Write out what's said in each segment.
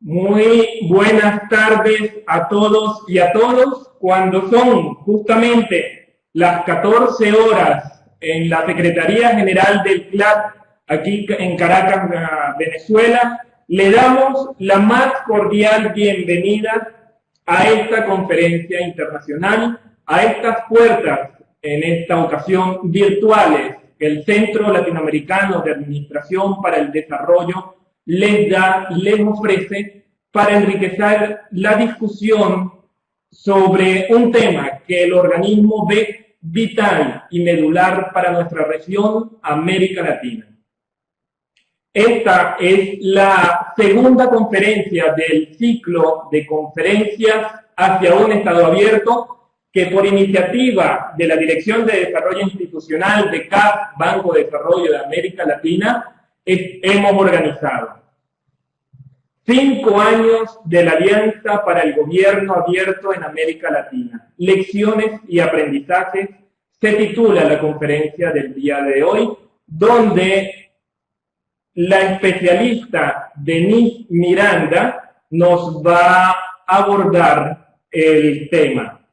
Muy buenas tardes a todos y a todos. Cuando son justamente las 14 horas en la Secretaría General del CLAP, aquí en Caracas, Venezuela, le damos la más cordial bienvenida a esta conferencia internacional, a estas puertas, en esta ocasión virtuales, que el Centro Latinoamericano de Administración para el Desarrollo les ofrece para enriquecer la discusión sobre un tema que el organismo ve vital y medular para nuestra región, América Latina. Esta es la segunda conferencia del ciclo de conferencias hacia un Estado abierto que por iniciativa de la Dirección de Desarrollo Institucional de CAF, Banco de Desarrollo de América Latina, hemos organizado. 5 años de la Alianza para el Gobierno Abierto en América Latina. Lecciones y aprendizajes se titula la conferencia del día de hoy, donde la especialista Denise Miranda nos va a abordar el tema.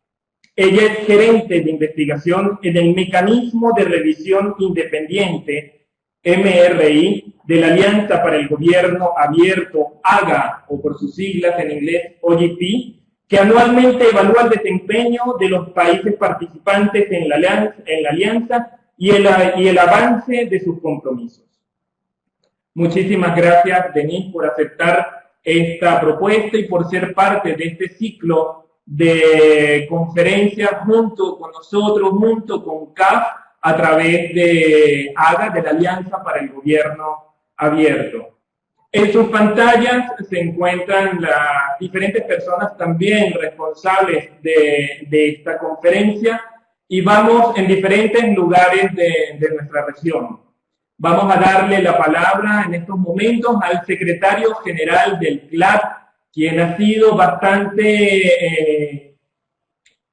Ella es gerente de investigación en el Mecanismo de Revisión Independiente, MRI, de la Alianza para el Gobierno Abierto, AGA, o por sus siglas en inglés, OGP, que anualmente evalúa el desempeño de los países participantes en la alianza y el avance de sus compromisos. Muchísimas gracias, Denise, por aceptar esta propuesta y por ser parte de este ciclo de conferencias junto con nosotros, junto con CAF, a través de AGA, de la Alianza para el Gobierno Abierto. En sus pantallas se encuentran las diferentes personas también responsables de esta conferencia y vamos en diferentes lugares de nuestra región. Vamos a darle la palabra en estos momentos al secretario general del CLAP, quien ha sido bastante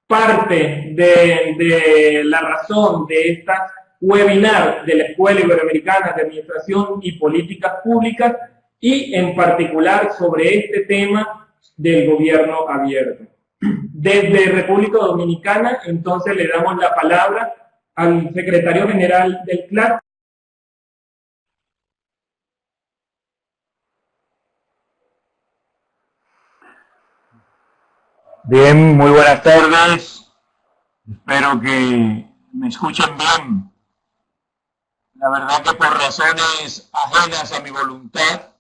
parte de la razón de esta webinar de la Escuela Iberoamericana de Administración y Políticas Públicas y en particular sobre este tema del gobierno abierto. Desde República Dominicana, entonces le damos la palabra al secretario general del CLAP. Bien, muy buenas tardes. Espero que me escuchen bien. La verdad que por razones ajenas a mi voluntad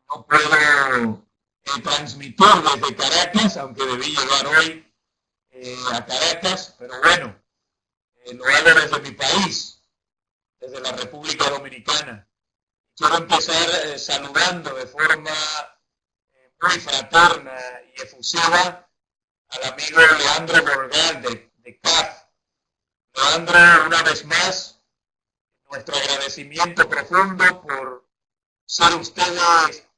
no puedo transmitir desde Caracas, aunque debí llegar hoy a Caracas, pero bueno, lo hago desde mi país, desde la República Dominicana. Quiero empezar saludando de forma muy fraterna y efusiva al amigo Leandro Borgal de CAF. Leandro, una vez más, nuestro agradecimiento profundo por ser ustedes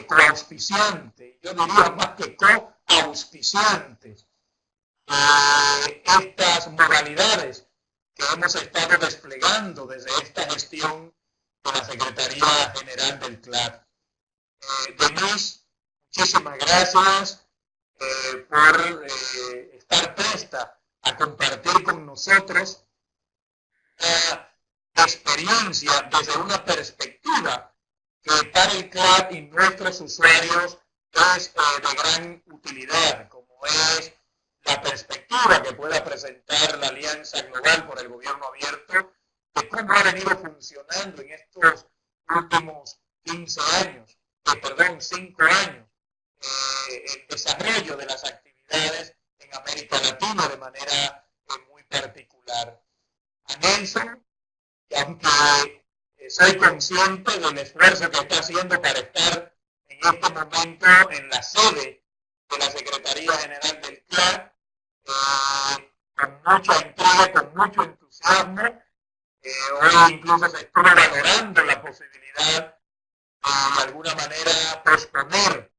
coauspiciantes, yo diría más que coauspiciantes, estas modalidades que hemos estado desplegando desde esta gestión de la Secretaría General del CLAP. Denise, muchísimas gracias por estar presta a compartir con nosotros una experiencia desde una perspectiva que para el CLAP y nuestros usuarios es de gran utilidad, como es la perspectiva que pueda presentar la Alianza Global por el Gobierno Abierto, de cómo ha venido funcionando en estos últimos 5 años, el desarrollo de las actividades en América Latina de manera muy particular. A Nelson, que aunque soy consciente del esfuerzo que está haciendo para estar en este momento en la sede de la Secretaría General del CLAP, con mucha entrega, con mucho entusiasmo. Hoy incluso se estuvo valorando la posibilidad de alguna manera posponer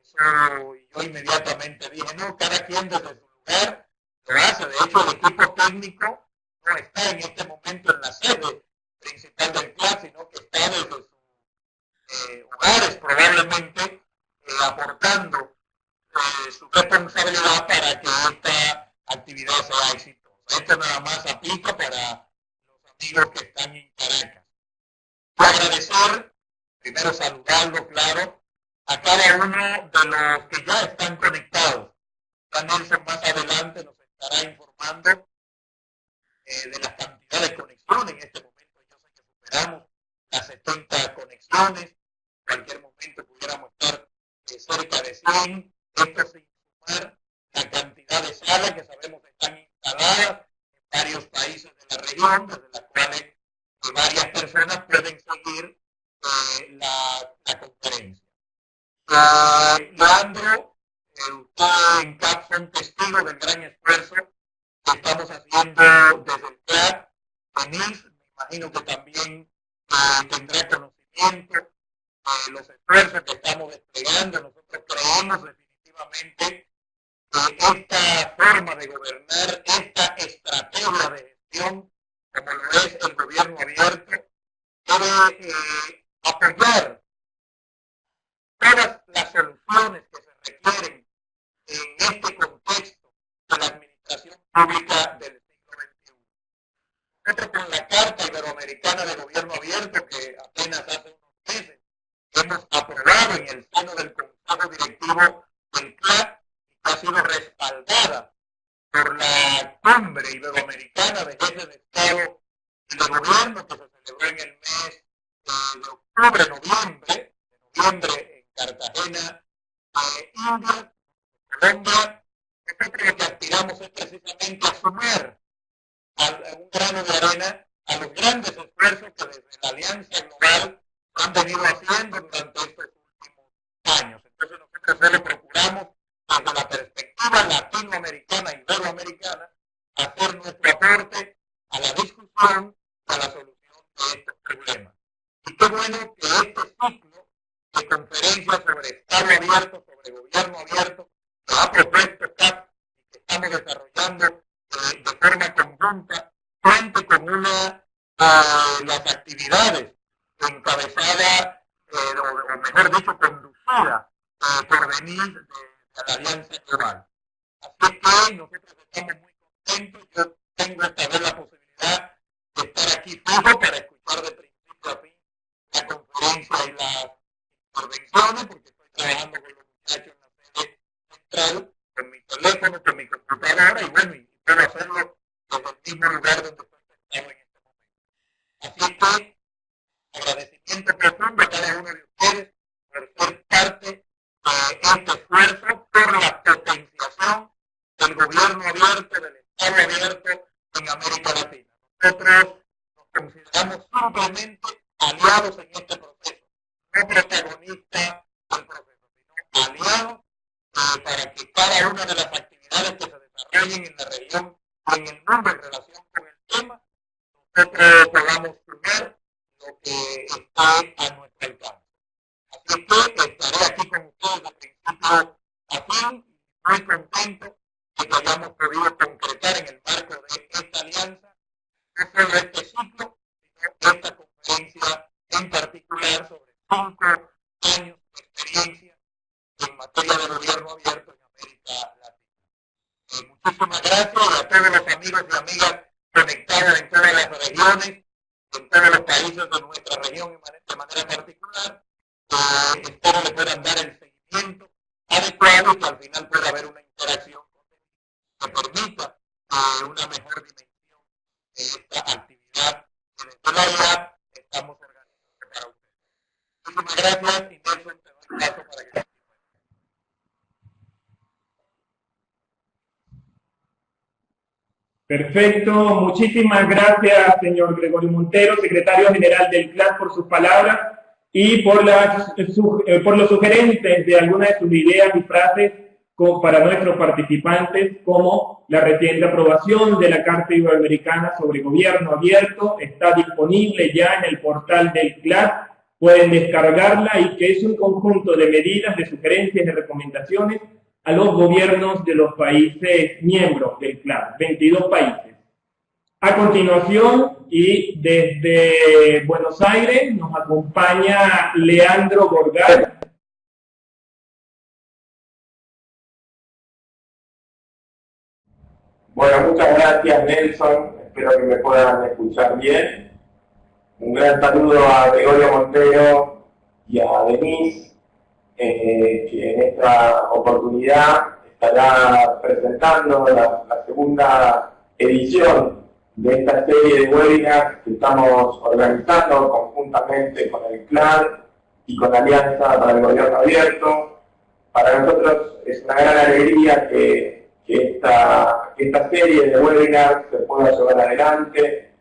eso, y yo inmediatamente dije, no, cada quien desde su lugar lo hace. De hecho, el equipo técnico no está en este momento en la sede principal del CLAP, sino que está desde sus hogares probablemente aportando su responsabilidad para que esta actividad sea exitosa. Esto nada más aplica para los amigos que están en Caracas. Agradecer, primero saludarlo, claro, a cada uno de los que ya están conectados. Ya Nelson más adelante nos estará informando de la cantidad de conexiones. En este momento yo sé que superamos las 70 conexiones. En cualquier momento pudiéramos estar cerca de 100. Esto sin sumar la cantidad de salas que sabemos que están instaladas en varios países de la región, desde las cuales varias personas pueden seguir la conferencia. Leandro, usted en CAP son testigos del gran esfuerzo que estamos haciendo desde el CLAP. Denise, me imagino que también tendrá conocimiento de los esfuerzos que estamos desplegando. Nosotros creemos definitivamente que esta forma de gobernar, esta estrategia de gestión, como lo es el gobierno abierto, debe apoyar todas las soluciones que se requieren en este contexto de la administración pública del siglo XXI. Nosotros con la Carta Iberoamericana de Gobierno Abierto, que apenas hace unos meses hemos aprobado en el seno del Consejo Directivo del CLAP, que ha sido respaldada por la Cumbre Iberoamericana de Jefes de Estado y de Gobierno, que se celebró en el mes de octubre, noviembre en Cartagena, India, Colombia. Nosotros lo que aspiramos es precisamente a sumar un grano de arena a los grandes esfuerzos que desde la Alianza Global han venido haciendo durante estos últimos años. Entonces nosotros solo procuramos, desde la perspectiva latinoamericana y iberoamericana, hacer nuestro aporte a la discusión, a la solución de estos problemas. Y qué bueno que este ciclo de conferencias sobre Estado abierto, sobre gobierno abierto, que ha propuesto CAP y que estamos desarrollando de forma conjunta, cuente con una las actividades encabezadas, o mejor dicho, conducida por Denise de la Alianza Global. Así que nosotros estamos muy contentos. Yo tengo esta vez la posibilidad de estar aquí fijo para escuchar de principio a fin la conferencia y las intervenciones, porque estoy trabajando con los muchachos en la sede central, con mi teléfono, con mi computadora, y bueno, y puedo hacerlo desde el mismo lugar donde estoy sentado en este momento. Así que agradecimiento profundo a cada uno de ustedes por ser parte de este esfuerzo por la potenciación del gobierno abierto, del Estado abierto en América Latina. Nosotros nos consideramos simplemente aliados en este proceso, no protagonistas del proceso, sino aliados para que cada una de las actividades que se desarrollen en la región o en el mundo en relación con el tema, nosotros podamos sumar lo que está a nuestro alcance. Así que estaré aquí con ustedes de principio a fin, muy contento de que hayamos podido concretar en el marco de esta alianza no solo este ciclo, sino esta conferencia en particular sobre 5 años de experiencia en materia de gobierno abierto en América Latina. Muchísimas gracias a todos los amigos y amigas conectados en todas las regiones, en todos los países de nuestra región de manera particular. Espero le puedan dar el seguimiento adecuado, que al final pueda haber una interacción que permita una mejor dimensión de esta actividad que desde la IAP estamos organizando para ustedes. Muchísimas gracias, y Nelson, te doy un paso para que... Perfecto, muchísimas gracias, señor Gregorio Montero, secretario general del CLAP, por sus palabras y por los sugerentes de algunas de sus ideas y frases para nuestros participantes, como la reciente aprobación de la Carta Iberoamericana sobre Gobierno Abierto. Está disponible ya en el portal del CLAP, pueden descargarla, y que es un conjunto de medidas, de sugerencias, de recomendaciones a los gobiernos de los países miembros del CLAP, 22 países. A continuación, y desde Buenos Aires, nos acompaña Leandro Gorgal, Bueno, muchas gracias Nelson, espero que me puedan escuchar bien. Un gran saludo a Gregorio Montero y a Denise, que en esta oportunidad estará presentando la segunda edición de esta serie de webinars que estamos organizando conjuntamente con el CLAN y con la Alianza para el Gobierno Abierto. Para nosotros es una gran alegría que esta serie de webinars se pueda llevar adelante.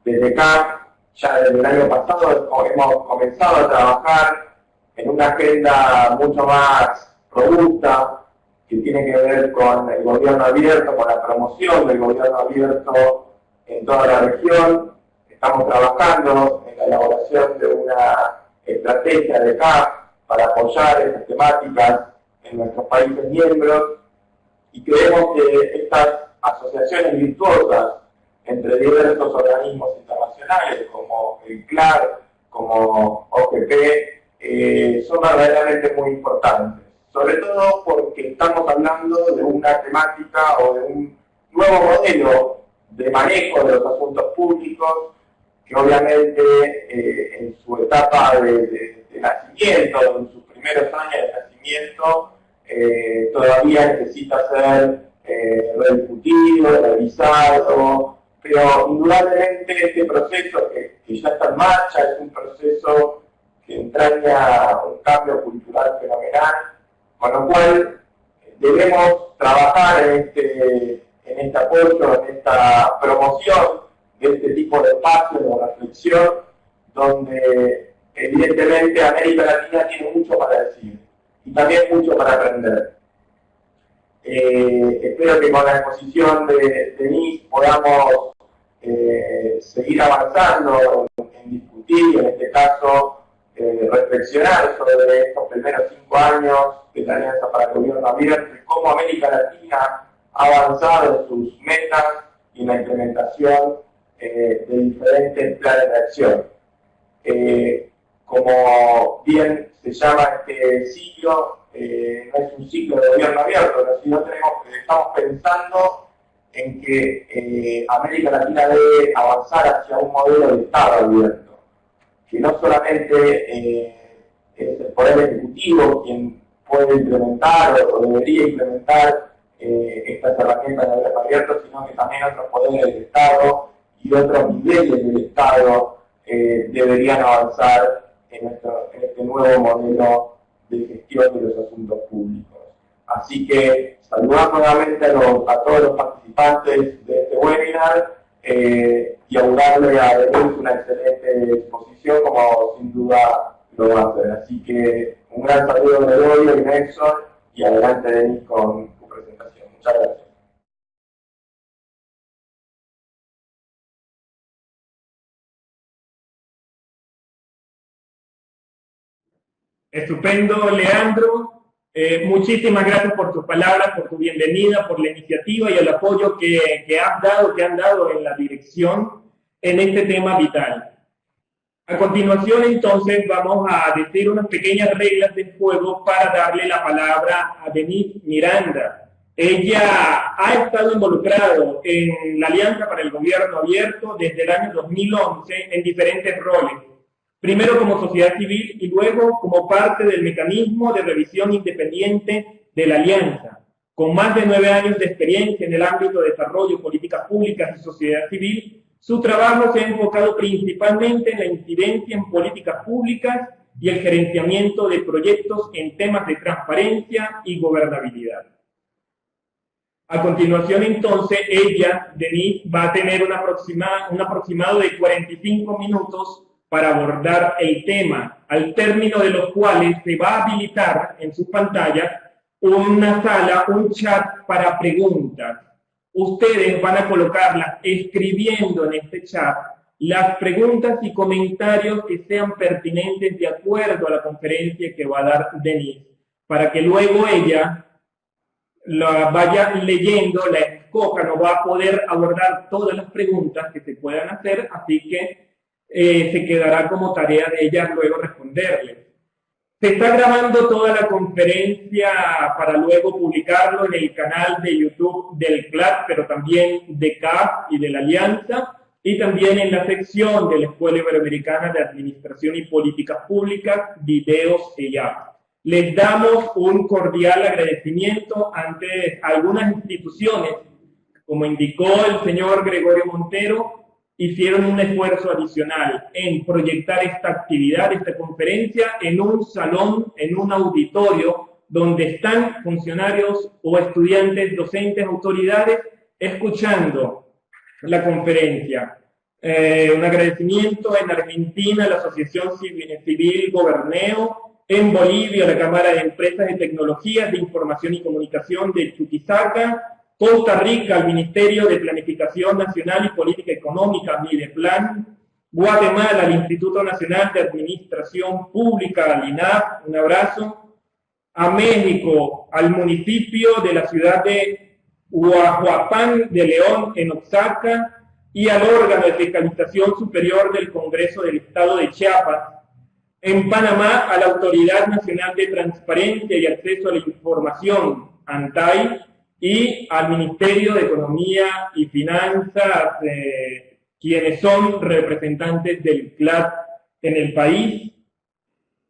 Desde acá, ya desde el año pasado, hemos comenzado a trabajar en una agenda mucho más robusta que tiene que ver con el gobierno abierto, con la promoción del gobierno abierto en toda la región. Estamos trabajando en la elaboración de una estrategia de CAF para apoyar esas temáticas en nuestros países miembros, y creemos que estas asociaciones virtuosas entre diversos organismos internacionales como el CLAR, como OGP, son verdaderamente muy importantes, sobre todo porque estamos hablando de una temática o de un nuevo modelo de manejo de los asuntos públicos que obviamente en su etapa de nacimiento, en sus primeros años de nacimiento, todavía necesita ser rediscutido, revisado, pero indudablemente este proceso que ya está en marcha es un proceso que entraña un cambio cultural fenomenal, con lo cual debemos trabajar en este apoyo, en esta promoción de este tipo de espacios de reflexión, donde evidentemente América Latina tiene mucho para decir y también mucho para aprender. Espero que con la exposición de Denise podamos seguir avanzando en discutir, en este caso reflexionar sobre estos primeros 5 años de la Alianza para el Gobierno Abierto y cómo América Latina ha avanzado en sus metas y en la implementación de diferentes planes de acción. Como bien se llama este ciclo, no es un ciclo de gobierno abierto, sino estamos pensando en que América Latina debe avanzar hacia un modelo de Estado abierto, que no solamente es el Poder Ejecutivo quien puede implementar o debería implementar estas herramientas de gobierno abierto, sino que también otros poderes del Estado y otros niveles del Estado deberían avanzar en este nuevo modelo de gestión de los asuntos públicos. Así que saludamos nuevamente a todos los participantes de este webinar y augurarle a Denise una excelente exposición, como sin duda lo va a hacer. Así que un gran saludo de Gregorio y Nelson, y adelante Denise con tu presentación. Muchas gracias. Estupendo, Leandro. Muchísimas gracias por tus palabras, por tu bienvenida, por la iniciativa y el apoyo que han dado en la dirección en este tema vital. A continuación, entonces, vamos a decir unas pequeñas reglas de juego para darle la palabra a Denise Miranda. Ella ha estado involucrada en la Alianza para el Gobierno Abierto desde el año 2011 en diferentes roles. Primero como sociedad civil y luego como parte del mecanismo de revisión independiente de la Alianza. Con más de 9 años de experiencia en el ámbito de desarrollo, políticas públicas y sociedad civil, su trabajo se ha enfocado principalmente en la incidencia en políticas públicas y el gerenciamiento de proyectos en temas de transparencia y gobernabilidad. A continuación, entonces, ella, Denise, va a tener un aproximado de 45 minutos para abordar el tema, al término de los cuales se va a habilitar en su pantalla una sala, un chat para preguntas. Ustedes van a colocarlas escribiendo en este chat las preguntas y comentarios que sean pertinentes de acuerdo a la conferencia que va a dar Denise, para que luego ella la vaya leyendo, la escoja. No va a poder abordar todas las preguntas que se puedan hacer, así que se quedará como tarea de ella luego responderles. Se está grabando toda la conferencia para luego publicarlo en el canal de YouTube del CLAD, pero también de CAF y de la Alianza, y también en la sección de la Escuela Iberoamericana de Administración y Políticas Públicas, videos EIAP. Les damos un cordial agradecimiento ante algunas instituciones, como indicó el señor Gregorio Montero, hicieron un esfuerzo adicional en proyectar esta actividad, esta conferencia, en un salón, en un auditorio, donde están funcionarios o estudiantes, docentes, autoridades, escuchando la conferencia. Un agradecimiento en Argentina a la Asociación Civil Goberneo, en Bolivia a la Cámara de Empresas de Tecnologías de Información y Comunicación de Chuquisaca, Costa Rica al Ministerio de Planificación Nacional y Política Económica, Mideplan, Guatemala al Instituto Nacional de Administración Pública, al INAP, un abrazo, a México, al municipio de la ciudad de Huajuapán de León, en Oaxaca, y al órgano de fiscalización superior del Congreso del Estado de Chiapas. En Panamá, a la Autoridad Nacional de Transparencia y Acceso a la Información, ANTAI, y al Ministerio de Economía y Finanzas, quienes son representantes del CLAD en el país.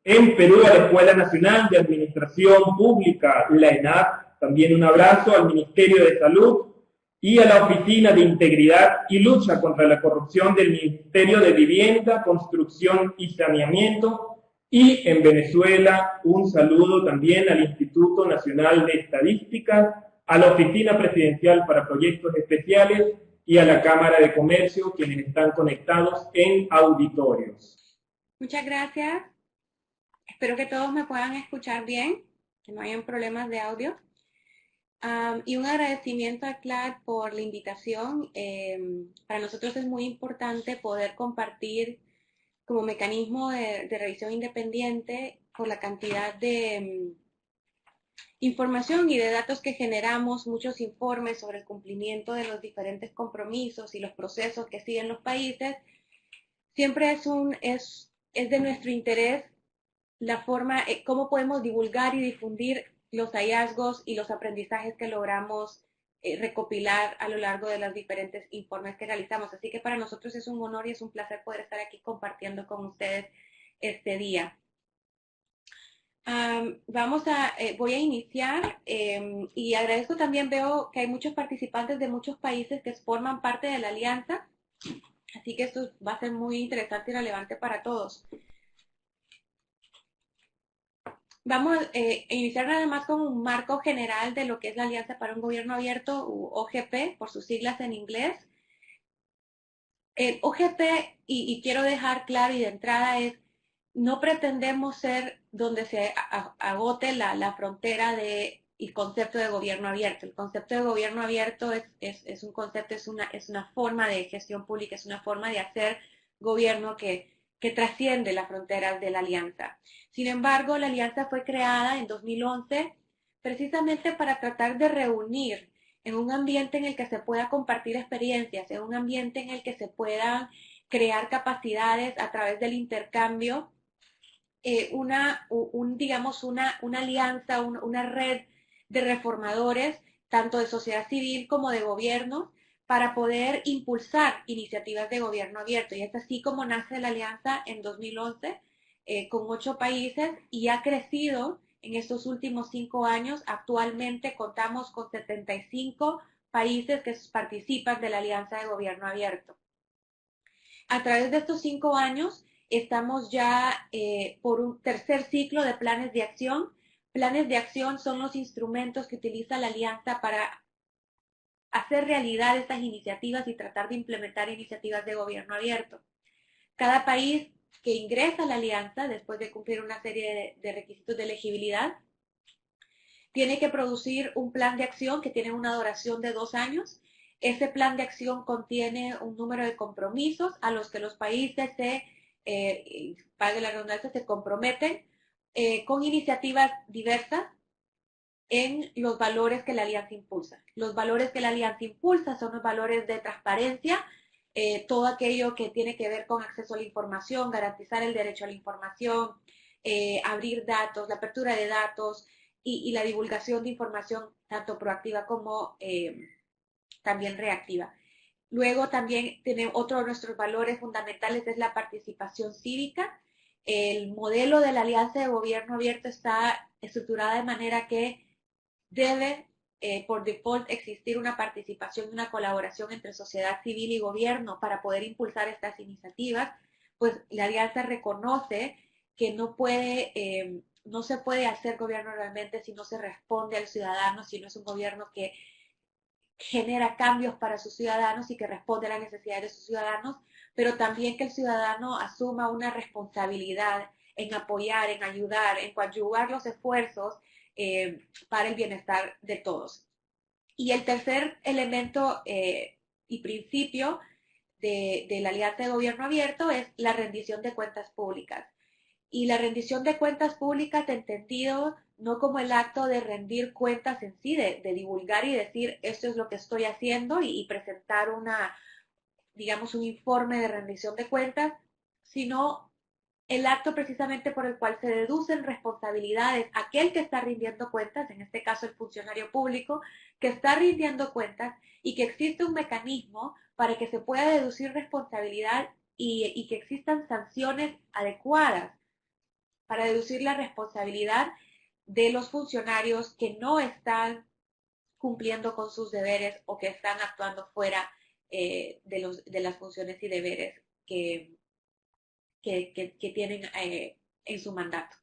En Perú, a la Escuela Nacional de Administración Pública, la ENAP, también un abrazo al Ministerio de Salud y a la Oficina de Integridad y Lucha contra la Corrupción del Ministerio de Vivienda, Construcción y Saneamiento. Y en Venezuela, un saludo también al Instituto Nacional de Estadística, a la Oficina Presidencial para Proyectos Especiales y a la Cámara de Comercio, quienes están conectados en auditorios. Muchas gracias. Espero que todos me puedan escuchar bien, que no hayan problemas de audio. Y un agradecimiento a CLAD por la invitación. Para nosotros es muy importante poder compartir como mecanismo de revisión independiente por la cantidad de información y de datos que generamos, muchos informes sobre el cumplimiento de los diferentes compromisos y los procesos que siguen los países. Siempre es de nuestro interés la forma, cómo podemos divulgar y difundir los hallazgos y los aprendizajes que logramos recopilar a lo largo de los diferentes informes que realizamos. Así que para nosotros es un honor y es un placer poder estar aquí compartiendo con ustedes este día. Voy a iniciar y agradezco también, veo que hay muchos participantes de muchos países que forman parte de la alianza, así que esto va a ser muy interesante y relevante para todos. Vamos a iniciar nada más con un marco general de lo que es la Alianza para un Gobierno Abierto, u OGP, por sus siglas en inglés. El OGP, y quiero dejar claro y de entrada, es no pretendemos ser donde se agote la frontera y concepto de gobierno abierto. El concepto de gobierno abierto es un concepto, es una forma de gestión pública, es una forma de hacer gobierno que trasciende las fronteras de la alianza. Sin embargo, la alianza fue creada en 2011 precisamente para tratar de reunir en un ambiente en el que se pueda compartir experiencias, en un ambiente en el que se puedan crear capacidades a través del intercambio, digamos una alianza, una red de reformadores, tanto de sociedad civil como de gobierno, para poder impulsar iniciativas de gobierno abierto. Y es así como nace la alianza en 2011, con 8 países, y ha crecido en estos últimos 5 años. Actualmente contamos con 75 países que participan de la alianza de gobierno abierto. A través de estos 5 años estamos ya por un tercer ciclo de planes de acción. Planes de acción son los instrumentos que utiliza la alianza para hacer realidad estas iniciativas y tratar de implementar iniciativas de gobierno abierto. Cada país que ingresa a la alianza, después de cumplir una serie de requisitos de elegibilidad, tiene que producir un plan de acción que tiene una duración de 2 años. Ese plan de acción contiene un número de compromisos a los que los países valga la redundancia, se comprometen con iniciativas diversas en los valores que la alianza impulsa. Los valores que la alianza impulsa son los valores de transparencia, todo aquello que tiene que ver con acceso a la información, garantizar el derecho a la información, abrir datos, la apertura de datos y la divulgación de información tanto proactiva como también reactiva. Luego también tenemos otro de nuestros valores fundamentales es la participación cívica. El modelo de la Alianza de Gobierno Abierto está estructurada de manera que debe por default existir una participación y una colaboración entre sociedad civil y gobierno para poder impulsar estas iniciativas, pues la Alianza reconoce que no se puede hacer gobierno realmente si no se responde al ciudadano, si no es un gobierno que genera cambios para sus ciudadanos y que responde a las necesidades de sus ciudadanos, pero también que el ciudadano asuma una responsabilidad en apoyar, en ayudar, en coadyuvar los esfuerzos para el bienestar de todos. Y el tercer elemento y principio de la Alianza de Gobierno Abierto es la rendición de cuentas públicas. Y la rendición de cuentas públicas entendido no como el acto de rendir cuentas en sí, de divulgar y decir esto es lo que estoy haciendo y presentar digamos, un informe de rendición de cuentas, sino el acto precisamente por el cual se deducen responsabilidades aquel que está rindiendo cuentas, en este caso el funcionario público, que está rindiendo cuentas y que existe un mecanismo para que se pueda deducir responsabilidad y que existan sanciones adecuadas para deducir la responsabilidad de los funcionarios que no están cumpliendo con sus deberes o que están actuando fuera de las funciones y deberes que tienen en su mandato.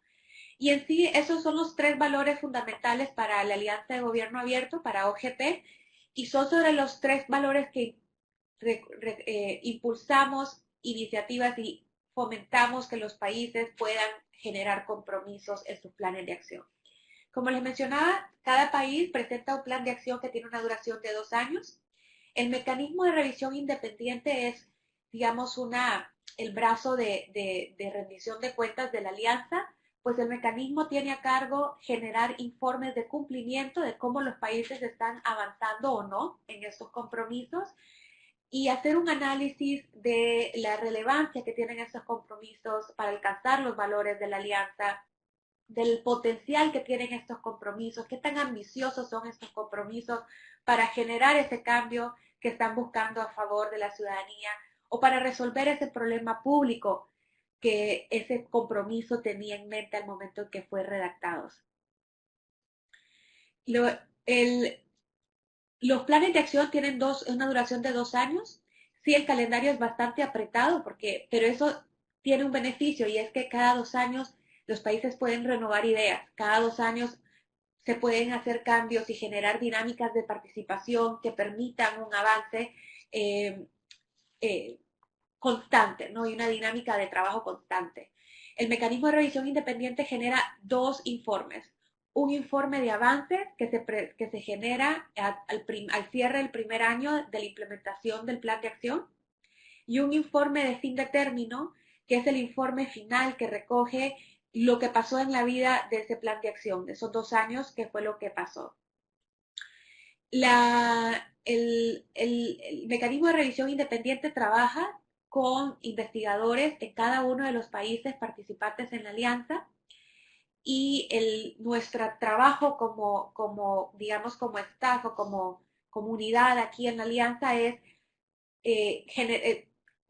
Y en sí, esos son los tres valores fundamentales para la Alianza de Gobierno Abierto, para OGP, y son sobre los tres valores que impulsamos iniciativas y fomentamos que los países puedan generar compromisos en sus planes de acción. Como les mencionaba, cada país presenta un plan de acción que tiene una duración de 2 años. El mecanismo de revisión independiente es, digamos, el brazo de rendición de cuentas de la alianza, pues el mecanismo tiene a cargo generar informes de cumplimiento de cómo los países están avanzando o no en estos compromisos y hacer un análisis de la relevancia que tienen estos compromisos para alcanzar los valores de la alianza, del potencial que tienen estos compromisos, qué tan ambiciosos son estos compromisos para generar ese cambio que están buscando a favor de la ciudadanía o para resolver ese problema público que ese compromiso tenía en mente al momento en que fue redactado. Los planes de acción tienen una duración de 2 años. Sí, el calendario es bastante apretado, pero eso tiene un beneficio y es que cada 2 años los países pueden renovar ideas. Cada 2 años se pueden hacer cambios y generar dinámicas de participación que permitan un avance constante, ¿no? Y una dinámica de trabajo constante. El mecanismo de revisión independiente genera 2 informes. Un informe de avance que se genera al cierre del primer año de la implementación del plan de acción y un informe de fin de término que es el informe final que recoge lo que pasó en la vida de ese plan de acción, de esos 2 años, qué fue lo que pasó. El mecanismo de revisión independiente trabaja con investigadores en cada uno de los países participantes en la alianza y nuestro trabajo como staff o como comunidad aquí en la alianza es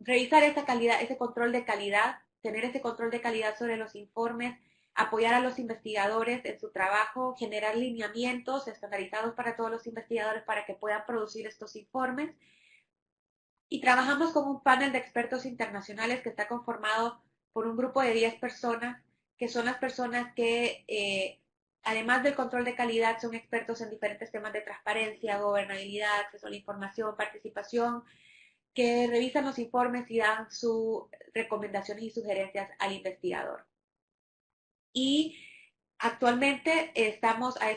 revisar esa calidad, ese control de calidad, tener ese control de calidad sobre los informes, apoyar a los investigadores en su trabajo, generar lineamientos estandarizados para todos los investigadores para que puedan producir estos informes. Y trabajamos con un panel de expertos internacionales que está conformado por un grupo de 10 personas, que son las personas que, además del control de calidad, son expertos en diferentes temas de transparencia, gobernabilidad, acceso a la información, participación, que revisan los informes y dan sus recomendaciones y sugerencias al investigador. Y actualmente estamos a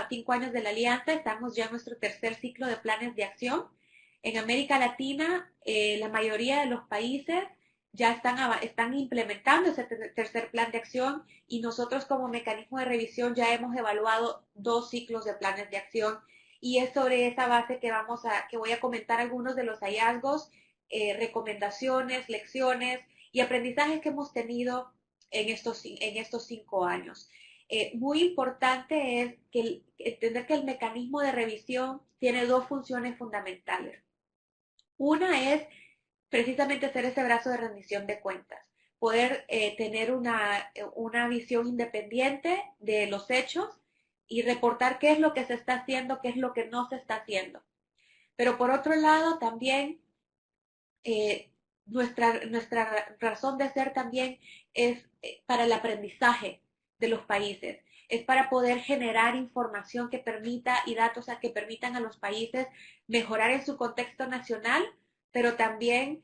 5 años de la alianza, estamos ya en nuestro tercer ciclo de planes de acción. En América Latina, la mayoría de los países ya están implementando ese tercer plan de acción y nosotros como mecanismo de revisión ya hemos evaluado 2 ciclos de planes de acción y es sobre esa base que voy a comentar algunos de los hallazgos, recomendaciones, lecciones y aprendizajes que hemos tenido en estos 5 años. Muy importante es entender que el mecanismo de revisión tiene 2 funciones fundamentales. Una es precisamente ser ese brazo de rendición de cuentas, poder tener una visión independiente de los hechos y reportar qué es lo que se está haciendo, qué es lo que no se está haciendo. Pero por otro lado, también nuestra razón de ser también es para el aprendizaje de los países. Es para poder generar información que permita y datos que permitan a los países mejorar en su contexto nacional, pero también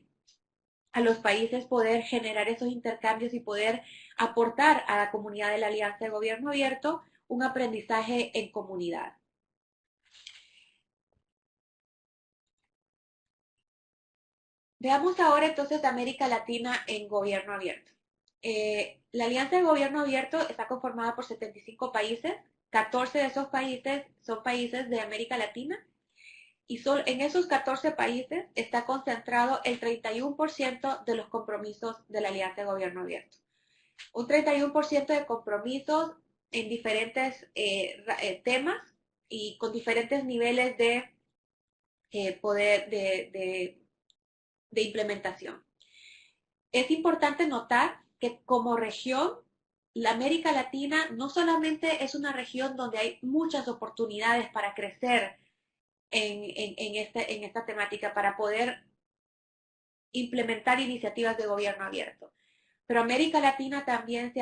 a los países poder generar esos intercambios y poder aportar a la comunidad de la Alianza de Gobierno Abierto un aprendizaje en comunidad. Veamos ahora entonces América Latina en Gobierno Abierto. La Alianza de Gobierno Abierto está conformada por 75 países, 14 de esos países son países de América Latina, y en esos 14 países está concentrado el 31% de los compromisos de la Alianza de Gobierno Abierto. Un 31% de compromisos en diferentes temas y con diferentes niveles de poder de implementación. Es importante notar que como región, la América Latina no solamente es una región donde hay muchas oportunidades para crecer en esta temática, para poder implementar iniciativas de gobierno abierto, pero América Latina también se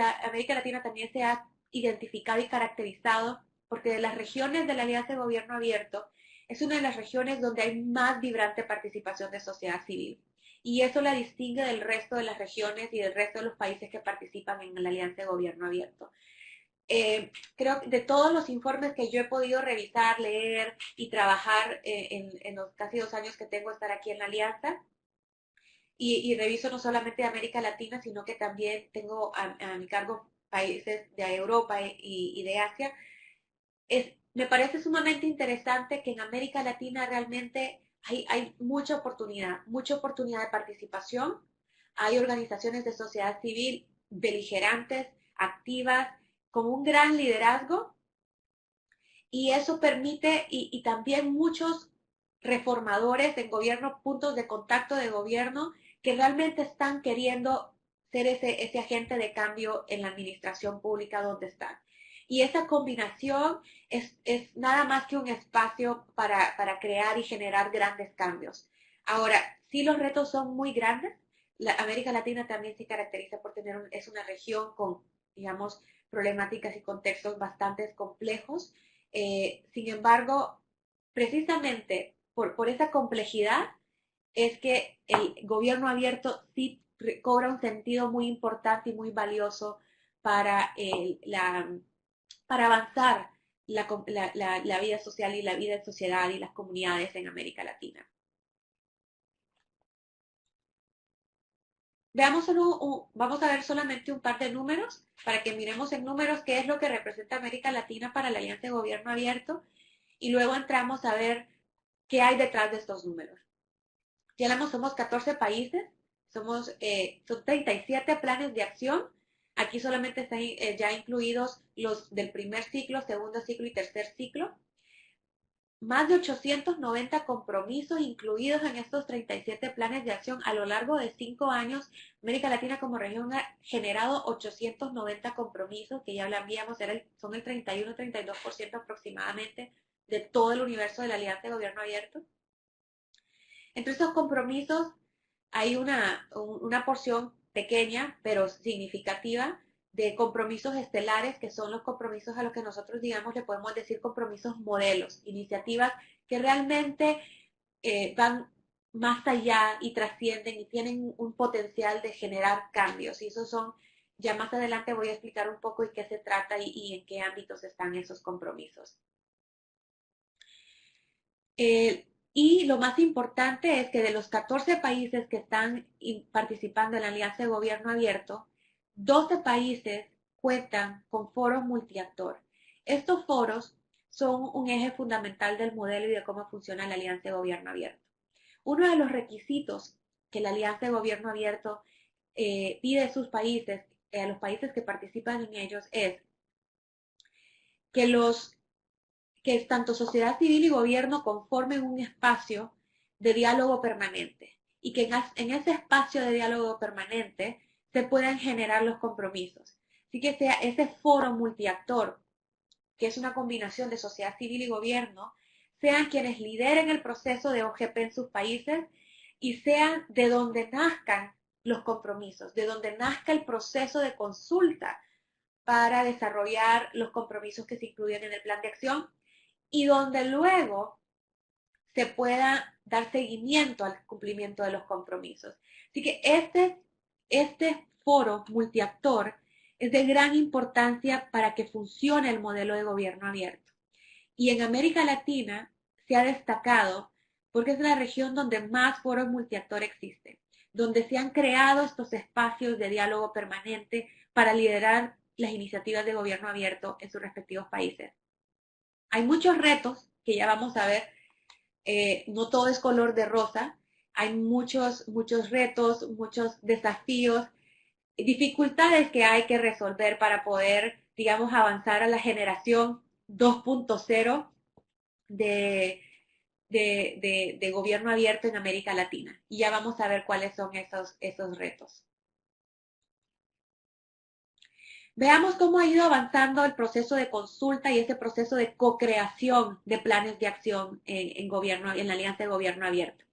ha identificado y caracterizado porque de las regiones de la Alianza de Gobierno Abierto es una de las regiones donde hay más vibrante participación de sociedad civil. Y eso la distingue del resto de las regiones y del resto de los países que participan en la Alianza de Gobierno Abierto. Creo que de todos los informes que yo he podido revisar, leer y trabajar en los casi 2 años que tengo de estar aquí en la Alianza, y reviso no solamente de América Latina, sino que también tengo a mi cargo países de Europa y de Asia, me parece sumamente interesante que en América Latina realmente hay mucha oportunidad de participación. Hay organizaciones de sociedad civil beligerantes, activas, con un gran liderazgo, y eso permite, y también muchos reformadores en gobierno, puntos de contacto de gobierno, que realmente están queriendo ser ese agente de cambio en la administración pública donde están. Y esa combinación es nada más que un espacio para crear y generar grandes cambios. Ahora, sí, los retos son muy grandes. América Latina también se caracteriza por es una región con, digamos, problemáticas y contextos bastante complejos. Sin embargo, precisamente por esa complejidad es que el gobierno abierto sí cobra un sentido muy importante y muy valioso para avanzar la vida social y la vida en sociedad y las comunidades en América Latina. Vamos a ver solamente un par de números para que miremos en números qué es lo que representa América Latina para la Alianza de Gobierno Abierto, y luego entramos a ver qué hay detrás de estos números. Ya hablamos, somos 14 países, son 37 planes de acción. Aquí solamente están ya incluidos los del primer ciclo, segundo ciclo y tercer ciclo. Más de 890 compromisos incluidos en estos 37 planes de acción. A lo largo de 5 años, América Latina como región ha generado 890 compromisos, que ya habíamos, son el 31-32% aproximadamente de todo el universo de la Alianza de Gobierno Abierto. Entre esos compromisos hay una porción pequeña, pero significativa, de compromisos estelares, que son los compromisos a los que nosotros, digamos, le podemos decir compromisos modelos, iniciativas que realmente van más allá y trascienden y tienen un potencial de generar cambios. Y esos son, ya más adelante voy a explicar un poco de qué se trata y en qué ámbitos están esos compromisos. Y lo más importante es que de los 14 países que están participando en la Alianza de Gobierno Abierto, 12 países cuentan con foros multiactor. Estos foros son un eje fundamental del modelo y de cómo funciona la Alianza de Gobierno Abierto. Uno de los requisitos que la Alianza de Gobierno Abierto pide a sus países a los países que participan en ellos es que tanto sociedad civil y gobierno conformen un espacio de diálogo permanente y que en ese espacio de diálogo permanente se puedan generar los compromisos. Así que sea ese foro multiactor, que es una combinación de sociedad civil y gobierno, sean quienes lideren el proceso de OGP en sus países y sean de donde nazcan los compromisos, de donde nazca el proceso de consulta para desarrollar los compromisos que se incluyen en el plan de acción y donde luego se pueda dar seguimiento al cumplimiento de los compromisos. Así que este foro multiactor es de gran importancia para que funcione el modelo de gobierno abierto. Y en América Latina se ha destacado porque es la región donde más foros multiactor existen, donde se han creado estos espacios de diálogo permanente para liderar las iniciativas de gobierno abierto en sus respectivos países. Hay muchos retos que ya vamos a ver, no todo es color de rosa, hay muchos retos, muchos desafíos, dificultades que hay que resolver para poder, digamos, avanzar a la generación 2.0 de gobierno abierto en América Latina. Y ya vamos a ver cuáles son esos retos. Veamos cómo ha ido avanzando el proceso de consulta y ese proceso de co-creación de planes de acción en la Alianza de Gobierno Abierto.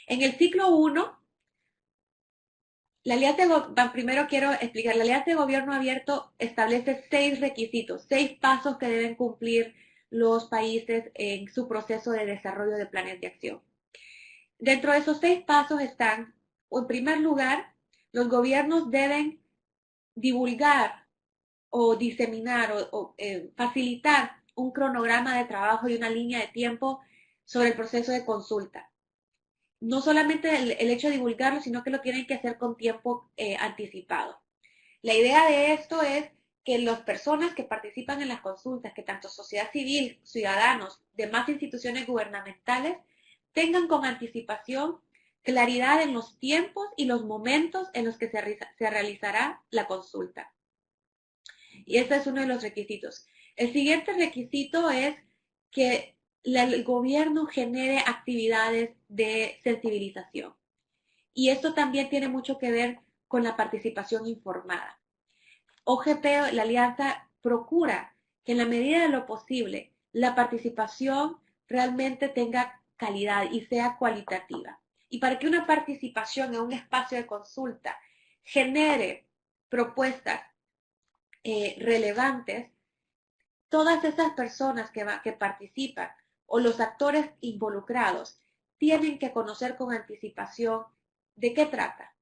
En el ciclo 1, primero quiero explicar, la Alianza de Gobierno Abierto establece 6 requisitos, 6 pasos que deben cumplir los países en su proceso de desarrollo de planes de acción. Dentro de esos 6 pasos están, en primer lugar, los gobiernos deben divulgar o diseminar o facilitar un cronograma de trabajo y una línea de tiempo sobre el proceso de consulta. No solamente el hecho de divulgarlo, sino que lo tienen que hacer con tiempo anticipado. La idea de esto es que las personas que participan en las consultas, que tanto sociedad civil, ciudadanos, demás instituciones gubernamentales, tengan con anticipación claridad en los tiempos y los momentos en los que se realizará la consulta. Y este es uno de los requisitos. El siguiente requisito es que el gobierno genere actividades de sensibilización. Y esto también tiene mucho que ver con la participación informada. OGP, la alianza, procura que en la medida de lo posible la participación realmente tenga calidad y sea cualitativa. Y para que una participación en un espacio de consulta genere propuestas relevantes, todas esas personas que participan o los actores involucrados tienen que conocer con anticipación de qué trata,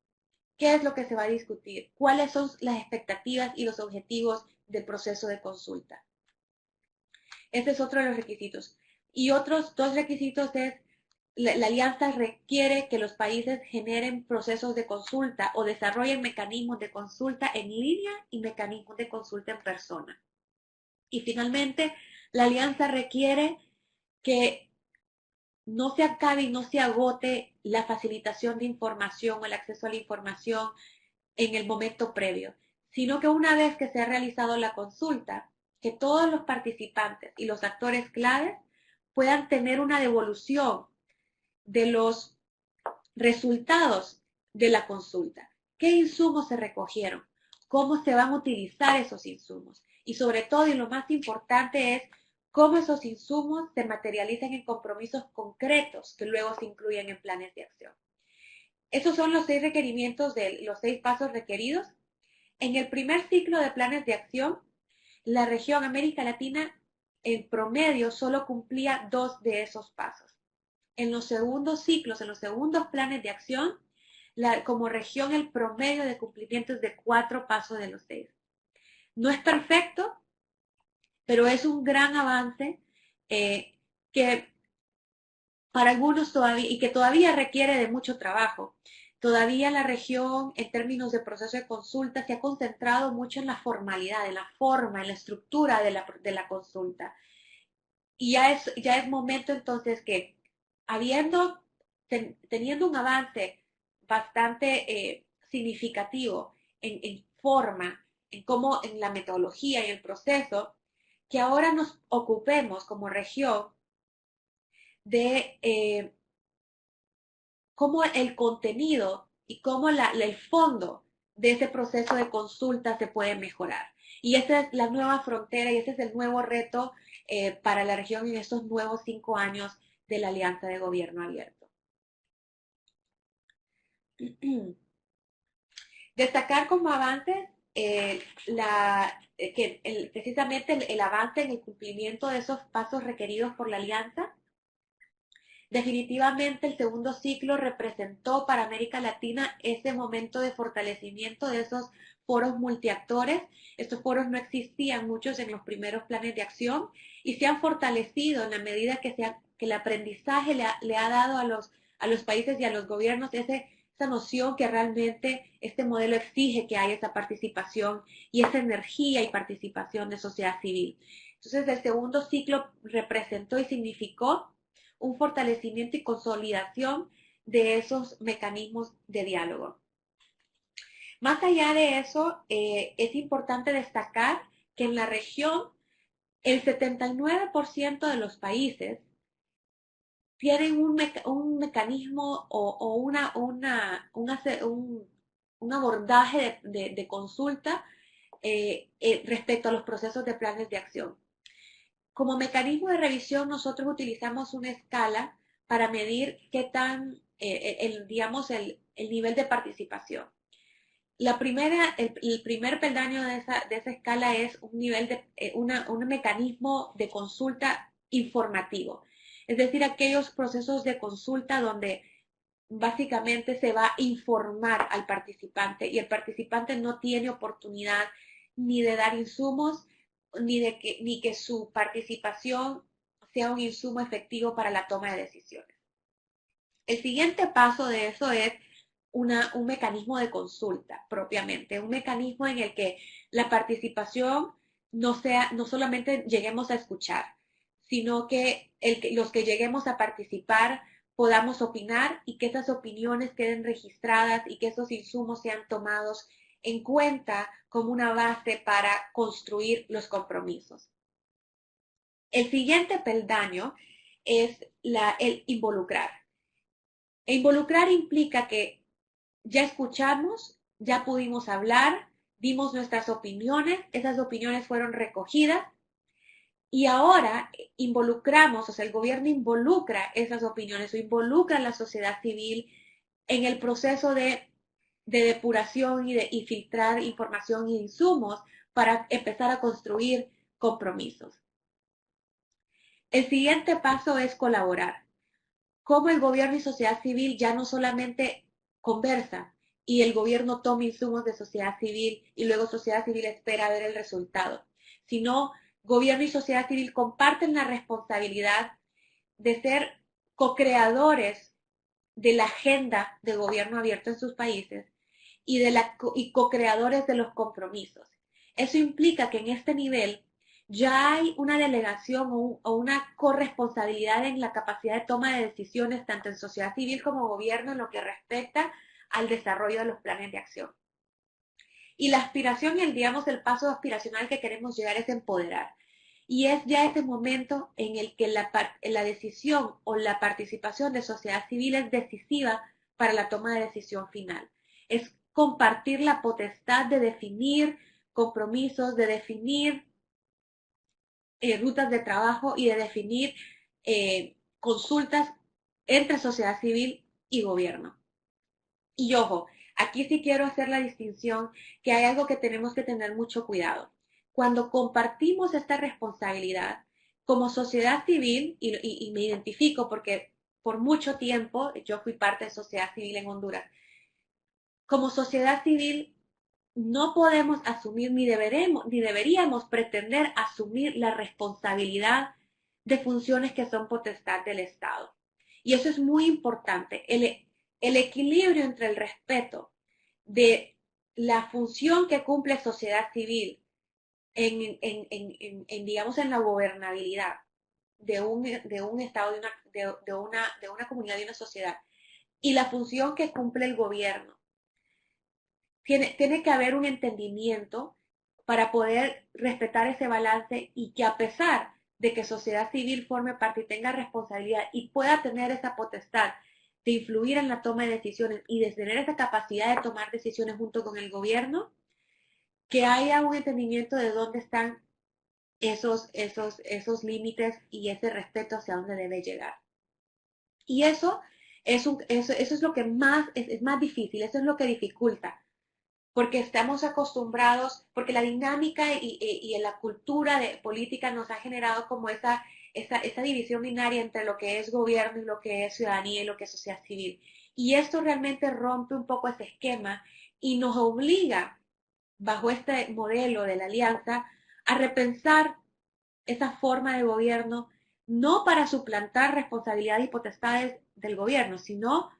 qué es lo que se va a discutir, cuáles son las expectativas y los objetivos del proceso de consulta. Ese es otro de los requisitos. Y otros 2 requisitos es la alianza requiere que los países generen procesos de consulta o desarrollen mecanismos de consulta en línea y mecanismos de consulta en persona. Y finalmente, la alianza requiere que no se acabe y no se agote la facilitación de información o el acceso a la información en el momento previo, sino que una vez que se ha realizado la consulta, que todos los participantes y los actores claves puedan tener una devolución de los resultados de la consulta. ¿Qué insumos se recogieron? ¿Cómo se van a utilizar esos insumos? Y sobre todo, y lo más importante es, cómo esos insumos se materializan en compromisos concretos que luego se incluyen en planes de acción. Esos son los 6 requerimientos de los 6 pasos requeridos. En el primer ciclo de planes de acción, la región América Latina en promedio solo cumplía 2 de esos pasos. En los segundos ciclos, en los segundos planes de acción, como región el promedio de cumplimiento es de 4 pasos de los 6. No es perfecto, pero es un gran avance que para algunos todavía requiere de mucho trabajo. Todavía la región, en términos de proceso de consulta, se ha concentrado mucho en la formalidad, en la forma, en la estructura de la consulta. Y ya es momento entonces que, teniendo un avance bastante significativo en forma, en cómo, en la metodología y el proceso, que ahora nos ocupemos como región de cómo el contenido y cómo el fondo de ese proceso de consulta se puede mejorar. Y esa es la nueva frontera y ese es el nuevo reto para la región en estos nuevos 5 años de la Alianza de Gobierno Abierto. Destacar como avances precisamente el avance en el cumplimiento de esos pasos requeridos por la Alianza. Definitivamente el segundo ciclo representó para América Latina ese momento de fortalecimiento de esos foros multiactores. Estos foros no existían muchos en los primeros planes de acción y se han fortalecido en la medida que el aprendizaje le ha dado a los países y a los gobiernos esa noción que realmente este modelo exige que haya esa participación y esa energía y participación de sociedad civil. Entonces el segundo ciclo representó y significó un fortalecimiento y consolidación de esos mecanismos de diálogo. Más allá de eso, es importante destacar que en la región el 79% de los países tienen un mecanismo o un abordaje de consulta respecto a los procesos de planes de acción. Como mecanismo de revisión, nosotros utilizamos una escala para medir qué tan, digamos, el nivel de participación. El primer peldaño de esa escala es un mecanismo de consulta informativo. Es decir, aquellos procesos de consulta donde básicamente se va a informar al participante y el participante no tiene oportunidad ni de dar insumos, ni que su participación sea un insumo efectivo para la toma de decisiones. El siguiente paso de eso es un mecanismo de consulta propiamente, un mecanismo en el que la participación no solamente lleguemos a escuchar, sino que los que lleguemos a participar podamos opinar y que esas opiniones queden registradas y que esos insumos sean tomados en cuenta como una base para construir los compromisos. El siguiente peldaño es el involucrar. E involucrar implica que ya escuchamos, ya pudimos hablar, dimos nuestras opiniones, esas opiniones fueron recogidas y ahora involucramos, o sea, el gobierno involucra esas opiniones o involucra a la sociedad civil en el proceso de depuración y filtrar información e insumos para empezar a construir compromisos. El siguiente paso es colaborar. Cómo el gobierno y sociedad civil ya no solamente conversan y el gobierno toma insumos de sociedad civil y luego sociedad civil espera ver el resultado, sino gobierno y sociedad civil comparten la responsabilidad de ser co-creadores de la agenda de gobierno abierto en sus países y co-creadores de los compromisos. Eso implica que en este nivel ya hay una delegación o una corresponsabilidad en la capacidad de toma de decisiones tanto en sociedad civil como gobierno en lo que respecta al desarrollo de los planes de acción. Y la aspiración y el paso aspiracional que queremos llegar es empoderar. Y es ya ese momento en el que la decisión o la participación de sociedad civil es decisiva para la toma de decisión final. Es compartir la potestad de definir compromisos, de definir rutas de trabajo y de definir consultas entre sociedad civil y gobierno. Y ojo, aquí sí quiero hacer la distinción que hay algo que tenemos que tener mucho cuidado. Cuando compartimos esta responsabilidad como sociedad civil, y me identifico porque por mucho tiempo yo fui parte de sociedad civil en Honduras, como sociedad civil no podemos asumir ni deberíamos pretender asumir la responsabilidad de funciones que son potestad del Estado. Y eso es muy importante, el equilibrio entre el respeto de la función que cumple sociedad civil digamos, en la gobernabilidad de un Estado, de una comunidad, de una sociedad, y la función que cumple el gobierno tiene que haber un entendimiento para poder respetar ese balance y que a pesar de que sociedad civil forme parte y tenga responsabilidad y pueda tener esa potestad de influir en la toma de decisiones y de tener esa capacidad de tomar decisiones junto con el gobierno, que haya un entendimiento de dónde están esos límites y ese respeto hacia dónde debe llegar. Y eso es lo que es más difícil, eso es lo que dificulta, porque estamos acostumbrados, porque la dinámica y la cultura de política nos ha generado como esa división binaria entre lo que es gobierno y lo que es ciudadanía y lo que es sociedad civil. Y esto realmente rompe un poco ese esquema y nos obliga, bajo este modelo de la alianza, a repensar esa forma de gobierno, no para suplantar responsabilidades y potestades del gobierno, sino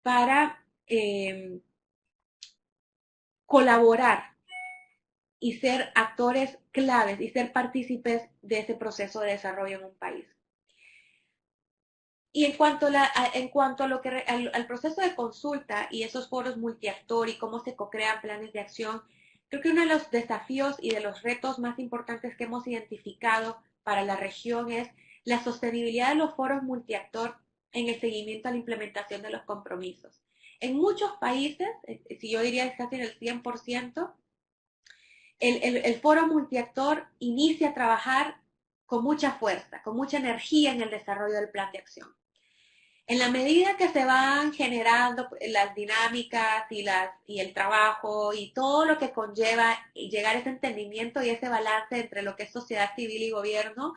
para colaborar y ser actores claves y ser partícipes de ese proceso de desarrollo en un país. Y en cuanto a lo que al proceso de consulta y esos foros multiactor y cómo se co-crean planes de acción, creo que uno de los desafíos y de los retos más importantes que hemos identificado para la región es la sostenibilidad de los foros multiactor en el seguimiento a la implementación de los compromisos. En muchos países, si yo diría casi en el 100%, el foro multiactor inicia a trabajar con mucha fuerza, con mucha energía en el desarrollo del plan de acción. En la medida que se van generando las dinámicas y el trabajo y todo lo que conlleva llegar a ese entendimiento y ese balance entre lo que es sociedad civil y gobierno,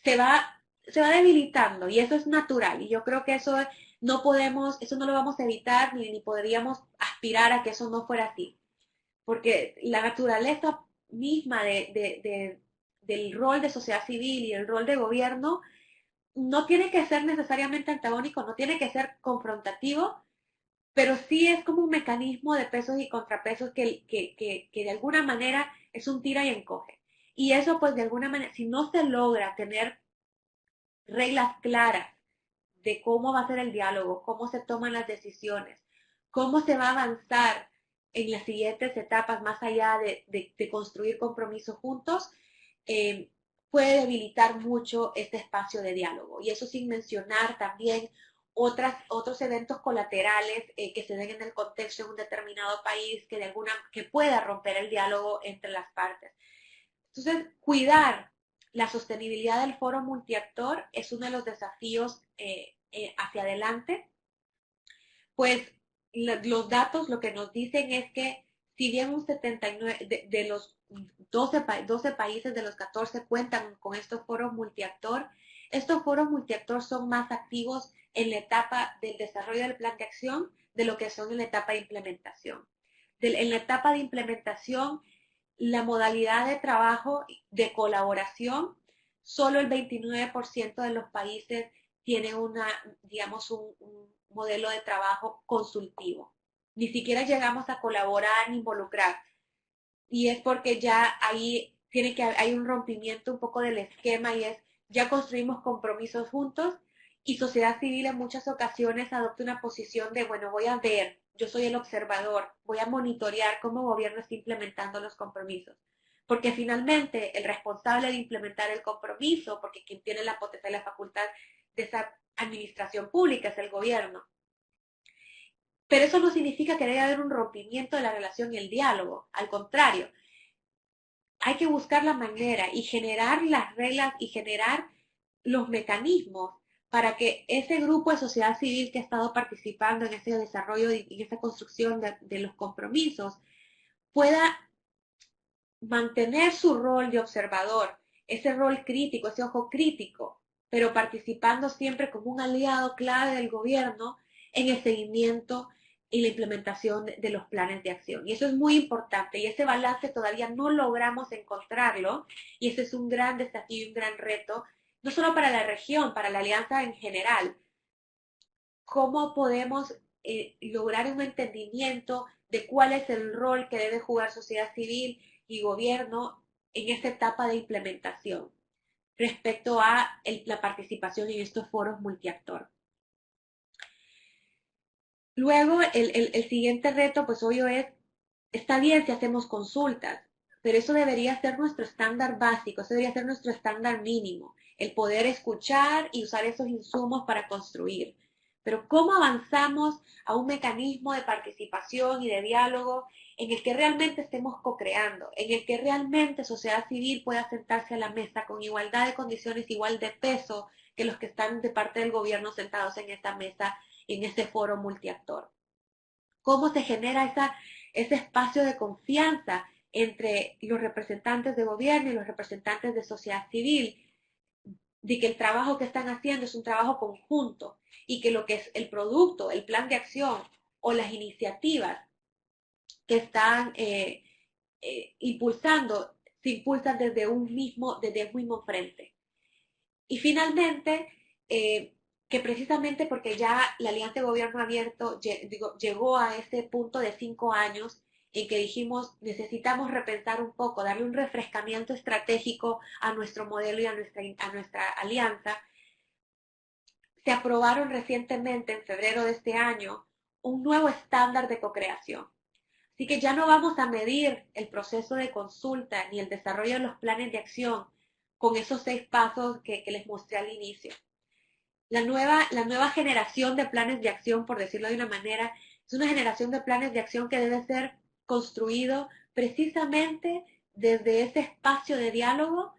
se va debilitando y eso es natural. Y yo creo que eso no lo vamos a evitar ni podríamos aspirar a que eso no fuera así. Porque la naturaleza misma del rol de sociedad civil y el rol de gobierno no tiene que ser necesariamente antagónico, no tiene que ser confrontativo, pero sí es como un mecanismo de pesos y contrapesos que de alguna manera es un tira y encoge. Y eso pues de alguna manera, si no se logra tener reglas claras de cómo va a ser el diálogo, cómo se toman las decisiones, cómo se va a avanzar en las siguientes etapas más allá de construir compromisos juntos, puede debilitar mucho este espacio de diálogo. Y eso sin mencionar también otros eventos colaterales que se den en el contexto de un determinado país que pueda romper el diálogo entre las partes. Entonces, cuidar la sostenibilidad del foro multiactor es uno de los desafíos hacia adelante, pues los datos lo que nos dicen es que si bien un 79 de los 12 países de los 14 cuentan con estos foros multiactor son más activos en la etapa del desarrollo del plan de acción de lo que son en la etapa de implementación. En la etapa de implementación, la modalidad de trabajo de colaboración, solo el 29% de los países tiene un modelo de trabajo consultivo. Ni siquiera llegamos a colaborar ni involucrar. Y es porque ya ahí hay un rompimiento un poco del esquema y ya construimos compromisos juntos y sociedad civil en muchas ocasiones adopta una posición de, bueno, voy a ver, yo soy el observador, voy a monitorear cómo el gobierno está implementando los compromisos. Porque finalmente el responsable de implementar el compromiso, porque quien tiene la potestad y la facultad de esa administración pública es el gobierno. Pero eso no significa que debe haber un rompimiento de la relación y el diálogo. Al contrario, hay que buscar la manera y generar las reglas y generar los mecanismos para que ese grupo de sociedad civil que ha estado participando en ese desarrollo y en esa construcción de los compromisos pueda mantener su rol de observador, ese rol crítico, ese ojo crítico, pero participando siempre como un aliado clave del gobierno en el seguimiento y la implementación de los planes de acción. Y eso es muy importante y ese balance todavía no logramos encontrarlo y ese es un gran desafío y un gran reto, no solo para la región, para la alianza en general. ¿Cómo podemos lograr un entendimiento de cuál es el rol que debe jugar sociedad civil y gobierno en esta etapa de implementación respecto a la participación en estos foros multiactor? Luego, el siguiente reto, pues obvio es, está bien si hacemos consultas, pero eso debería ser nuestro estándar básico, eso debería ser nuestro estándar mínimo, el poder escuchar y usar esos insumos para construir. Pero ¿cómo avanzamos a un mecanismo de participación y de diálogo en el que realmente estemos co-creando, en el que realmente sociedad civil pueda sentarse a la mesa con igualdad de condiciones, igual de peso que los que están de parte del gobierno sentados en esta mesa, en ese foro multiactor? ¿Cómo se genera ese espacio de confianza entre los representantes de gobierno y los representantes de sociedad civil, de que el trabajo que están haciendo es un trabajo conjunto y que lo que es el producto, el plan de acción o las iniciativas que están impulsando se impulsan desde un mismo frente? Y finalmente, que precisamente porque ya la Alianza de Gobierno Abierto llegó a ese punto de 5 años en que dijimos necesitamos repensar un poco, darle un refrescamiento estratégico a nuestro modelo y a nuestra alianza, se aprobaron recientemente, en febrero de este año, un nuevo estándar de co-creación. Así que ya no vamos a medir el proceso de consulta ni el desarrollo de los planes de acción con esos 6 pasos que les mostré al inicio. La nueva generación de planes de acción, por decirlo de una manera, es una generación de planes de acción que debe ser construido precisamente desde ese espacio de diálogo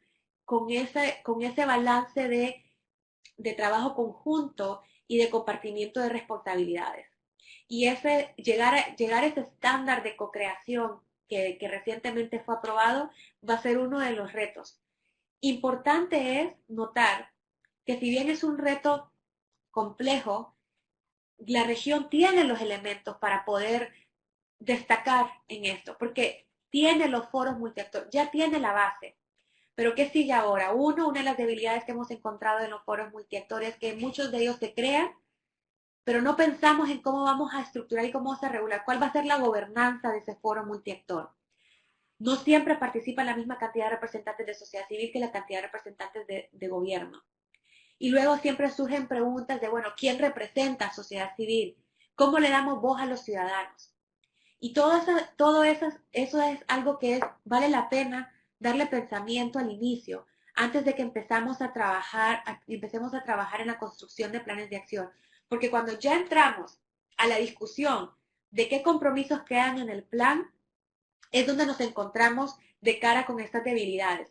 con ese balance de trabajo conjunto y de compartimiento de responsabilidades. Y llegar a ese estándar de co-creación que recientemente fue aprobado va a ser uno de los retos. Importante es notar que si bien es un reto complejo, la región tiene los elementos para poder destacar en esto, porque tiene los foros multiactor, ya tiene la base. Pero ¿qué sigue ahora? Una de las debilidades que hemos encontrado en los foros multiactores es que muchos de ellos se crean, pero no pensamos en cómo vamos a estructurar y cómo vamos a regular, cuál va a ser la gobernanza de ese foro multiactor. No siempre participan la misma cantidad de representantes de sociedad civil que la cantidad de representantes de gobierno. Y luego siempre surgen preguntas de, bueno, ¿quién representa a sociedad civil? ¿Cómo le damos voz a los ciudadanos? Y todo eso es algo que vale la pena darle pensamiento al inicio, antes de que empecemos a trabajar en la construcción de planes de acción. Porque cuando ya entramos a la discusión de qué compromisos quedan en el plan, es donde nos encontramos de cara con estas debilidades.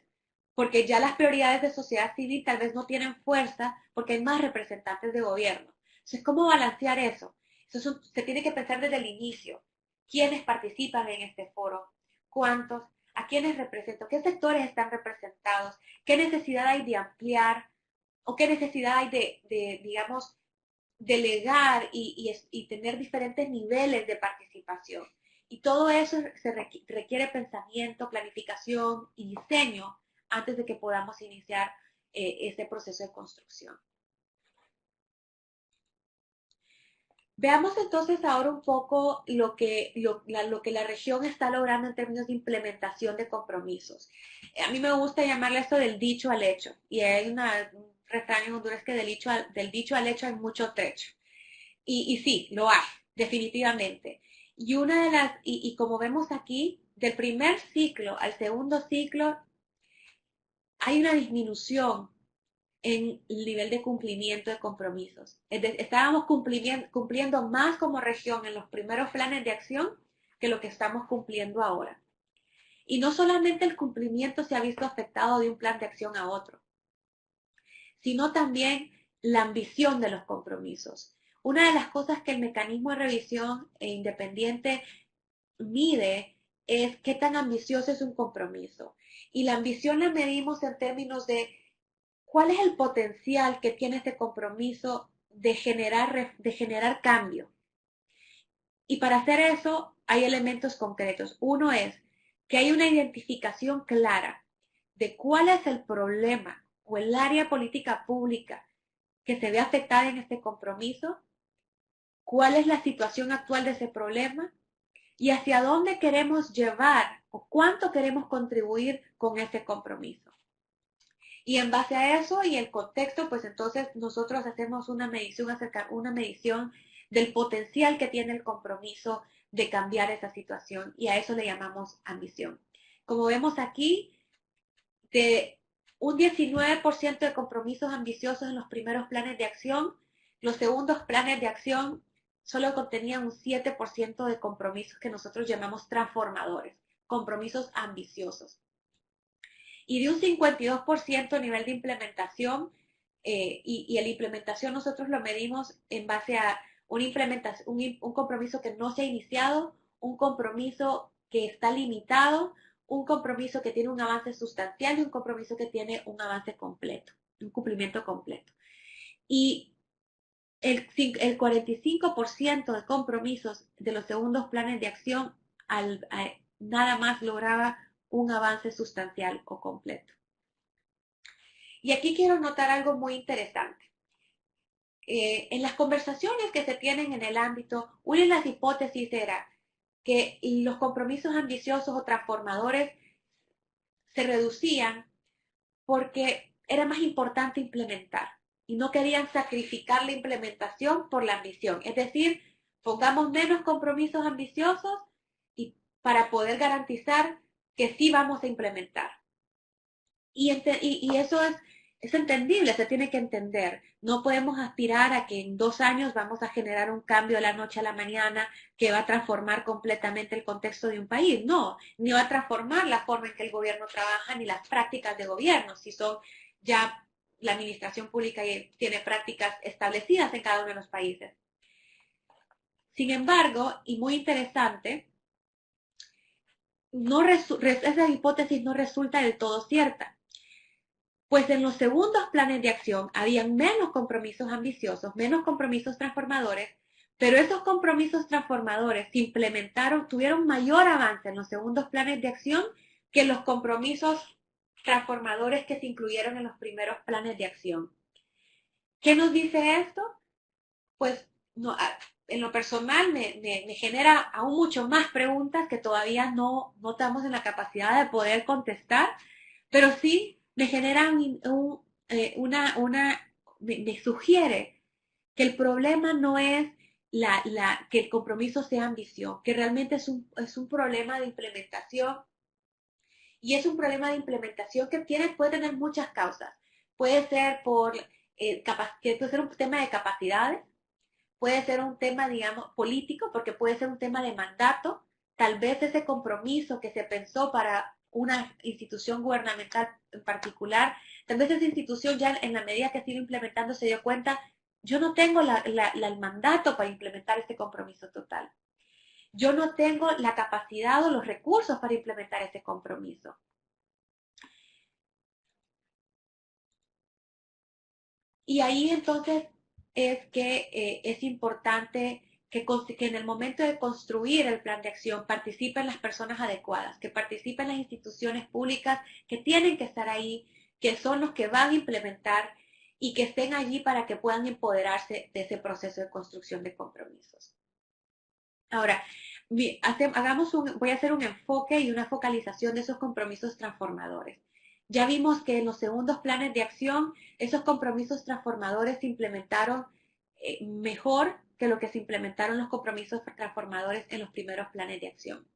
Porque ya las prioridades de sociedad civil tal vez no tienen fuerza porque hay más representantes de gobierno. Entonces, ¿cómo balancear eso? Eso se tiene que pensar desde el inicio. ¿Quiénes participan en este foro? ¿Cuántos? ¿A quiénes represento? ¿Qué sectores están representados? ¿Qué necesidad hay de ampliar? ¿O qué necesidad hay de digamos, delegar y tener diferentes niveles de participación? Y todo eso requiere pensamiento, planificación y diseño antes de que podamos iniciar ese proceso de construcción. Veamos entonces ahora un poco lo que la región está logrando en términos de implementación de compromisos. A mí me gusta llamarle esto del dicho al hecho. Y hay un refrán en Honduras que del dicho al hecho hay mucho trecho. Y sí, lo hay, definitivamente. Y como vemos aquí, del primer ciclo al segundo ciclo, hay una disminución en el nivel de cumplimiento de compromisos. Estábamos cumpliendo más como región en los primeros planes de acción que lo que estamos cumpliendo ahora. Y no solamente el cumplimiento se ha visto afectado de un plan de acción a otro, sino también la ambición de los compromisos. Una de las cosas que el mecanismo de revisión independiente mide es qué tan ambicioso es un compromiso. Y la ambición la medimos en términos de cuál es el potencial que tiene este compromiso de generar cambio. Y para hacer eso hay elementos concretos. Uno es que hay una identificación clara de cuál es el problema o el área política pública que se ve afectada en este compromiso, cuál es la situación actual de ese problema y hacia dónde queremos llevar o cuánto queremos contribuir con ese compromiso. Y en base a eso y el contexto, pues entonces nosotros hacemos una medición del potencial que tiene el compromiso de cambiar esa situación, y a eso le llamamos ambición. Como vemos aquí, de un 19% de compromisos ambiciosos en los primeros planes de acción, los segundos planes de acción solo contenían un 7% de compromisos que nosotros llamamos transformadores, compromisos ambiciosos. Y de un 52% a nivel de implementación, y la implementación nosotros lo medimos en base a un compromiso que no se ha iniciado, un compromiso que está limitado, un compromiso que tiene un avance sustancial y un compromiso que tiene un avance completo, un cumplimiento completo. Y el 45% de compromisos de los segundos planes de acción nada más lograba un avance sustancial o completo. Y aquí quiero notar algo muy interesante. En las conversaciones que se tienen en el ámbito, una de las hipótesis era que los compromisos ambiciosos o transformadores se reducían porque era más importante implementar y no querían sacrificar la implementación por la ambición. Es decir, pongamos menos compromisos ambiciosos y para poder garantizar que sí vamos a implementar. Y eso es entendible, se tiene que entender. No podemos aspirar a que en 2 años vamos a generar un cambio de la noche a la mañana que va a transformar completamente el contexto de un país. No, ni va a transformar la forma en que el gobierno trabaja ni las prácticas de gobierno, si son ya la administración pública tiene prácticas establecidas en cada uno de los países. Sin embargo, y muy interesante, esa hipótesis no resulta del todo cierta. Pues en los segundos planes de acción habían menos compromisos ambiciosos, menos compromisos transformadores, pero esos compromisos transformadores se implementaron, tuvieron mayor avance en los segundos planes de acción que los compromisos transformadores que se incluyeron en los primeros planes de acción. ¿Qué nos dice esto? Pues no, en lo personal me genera aún mucho más preguntas que todavía no estamos en la capacidad de poder contestar, pero sí me genera me sugiere que el problema no es que el compromiso sea ambición, que realmente es un problema de implementación, y es un problema de implementación que puede tener muchas causas. Puede ser puede ser un tema de capacidades, puede ser un tema, digamos, político, porque puede ser un tema de mandato. Tal vez ese compromiso que se pensó para una institución gubernamental en particular, tal vez esa institución ya en la medida que sigue implementando se dio cuenta, yo no tengo el mandato para implementar este compromiso total. Yo no tengo la capacidad o los recursos para implementar ese compromiso. Y ahí entonces es que es importante que en el momento de construir el plan de acción participen las personas adecuadas, que participen las instituciones públicas que tienen que estar ahí, que son los que van a implementar y que estén allí para que puedan empoderarse de ese proceso de construcción de compromisos. Ahora, voy a hacer un enfoque y una focalización de esos compromisos transformadores. Ya vimos que en los segundos planes de acción, esos compromisos transformadores se implementaron mejor que lo que se implementaron los compromisos transformadores en los primeros planes de acción.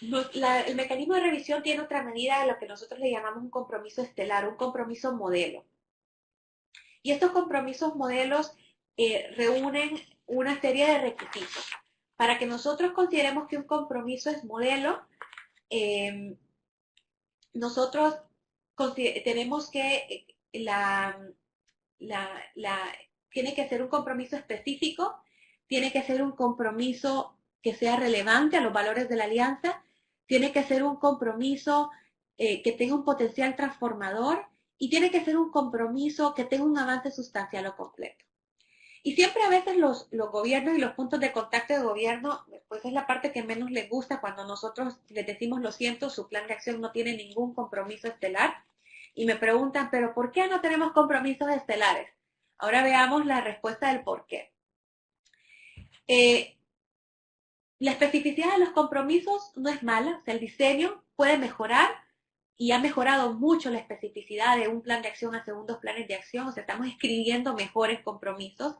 El mecanismo de revisión tiene otra medida de lo que nosotros le llamamos un compromiso estelar, un compromiso modelo. Y estos compromisos modelos reúnen una serie de requisitos. Para que nosotros consideremos que un compromiso es modelo, nosotros tenemos que tiene que ser un compromiso específico, tiene que ser un compromiso que sea relevante a los valores de la alianza, tiene que ser un compromiso que tenga un potencial transformador y tiene que ser un compromiso que tenga un avance sustancial o completo. Y siempre a veces los gobiernos y los puntos de contacto de gobierno, pues es la parte que menos les gusta cuando nosotros les decimos, lo siento, su plan de acción no tiene ningún compromiso estelar. Y me preguntan, ¿pero por qué no tenemos compromisos estelares? Ahora veamos la respuesta del por qué. La especificidad de los compromisos no es mala, o sea, el diseño puede mejorar y ha mejorado mucho la especificidad de un plan de acción a segundos planes de acción, o sea, estamos escribiendo mejores compromisos.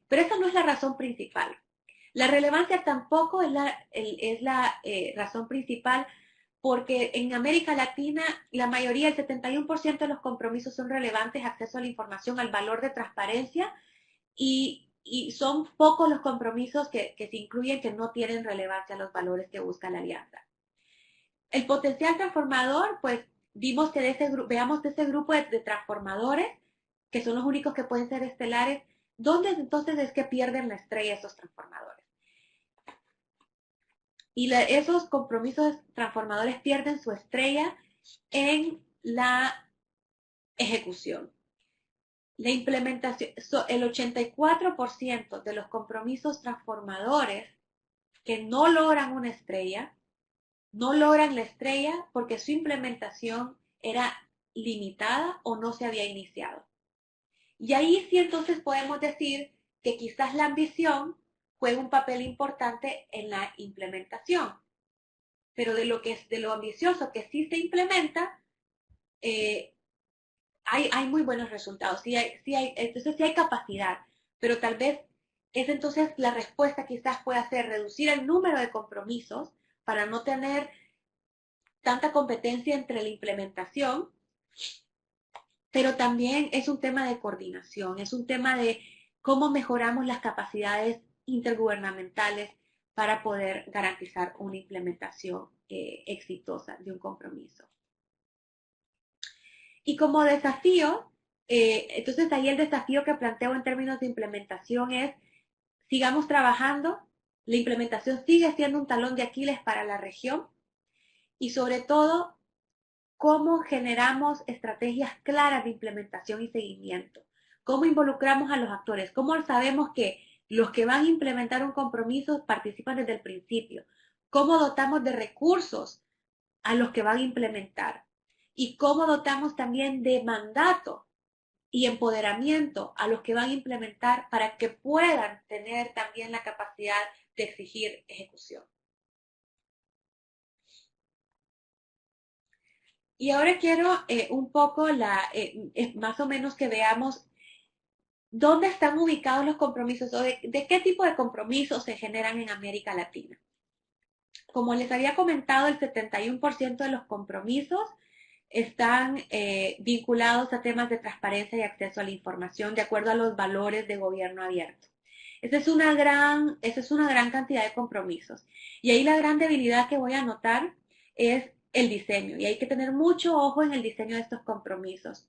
Pero esa no es la razón principal. La relevancia tampoco es la razón principal, porque en América Latina la mayoría, el 71% de los compromisos son relevantes: acceso a la información, al valor de transparencia, y son pocos los compromisos que se incluyen que no tienen relevancia a los valores que busca la alianza. El potencial transformador, pues vimos que veamos de ese grupo de transformadores, que son los únicos que pueden ser estelares, ¿dónde entonces es que pierden la estrella esos transformadores? Y esos compromisos transformadores pierden su estrella en la ejecución. La implementación, el 84% de los compromisos transformadores que no logran una estrella, no logran la estrella porque su implementación era limitada o no se había iniciado. Y ahí sí entonces podemos decir que quizás la ambición juega un papel importante en la implementación. Pero de lo ambicioso que sí se implementa, hay muy buenos resultados. Entonces sí hay capacidad, pero tal vez entonces la respuesta quizás pueda ser reducir el número de compromisos para no tener tanta competencia entre la implementación, pero también es un tema de coordinación, es un tema de cómo mejoramos las capacidades intergubernamentales para poder garantizar una implementación exitosa de un compromiso. Y como desafío, entonces ahí el desafío que planteo en términos de implementación es: sigamos trabajando, la implementación sigue siendo un talón de Aquiles para la región, y sobre todo, cómo generamos estrategias claras de implementación y seguimiento, cómo involucramos a los actores, cómo sabemos que los que van a implementar un compromiso participan desde el principio, cómo dotamos de recursos a los que van a implementar, y cómo dotamos también de mandato y empoderamiento a los que van a implementar para que puedan tener también la capacidad de exigir ejecución. Y ahora quiero un poco más o menos que veamos dónde están ubicados los compromisos, o de qué tipo de compromisos se generan en América Latina. Como les había comentado, el 71% de los compromisos están vinculados a temas de transparencia y acceso a la información de acuerdo a los valores de gobierno abierto. Esa es una gran cantidad de compromisos. Y ahí la gran debilidad que voy a notar es el diseño. Y hay que tener mucho ojo en el diseño de estos compromisos.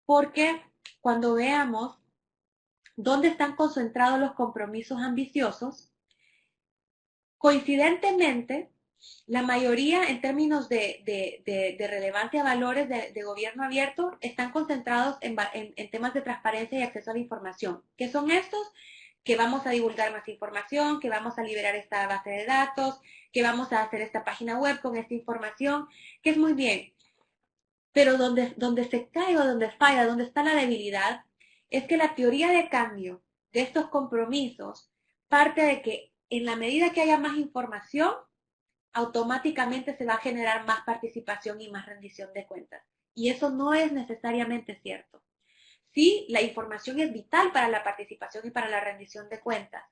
Porque cuando veamos dónde están concentrados los compromisos ambiciosos, coincidentemente, la mayoría en términos de relevancia a valores de gobierno abierto están concentrados en temas de transparencia y acceso a la información. ¿Qué son estos? Que vamos a divulgar más información, que vamos a liberar esta base de datos, que vamos a hacer esta página web con esta información, que es muy bien. Pero donde se cae o donde falla, donde está la debilidad, es que la teoría de cambio de estos compromisos parte de que en la medida que haya más información, automáticamente se va a generar más participación y más rendición de cuentas. Y eso no es necesariamente cierto. Sí, la información es vital para la participación y para la rendición de cuentas,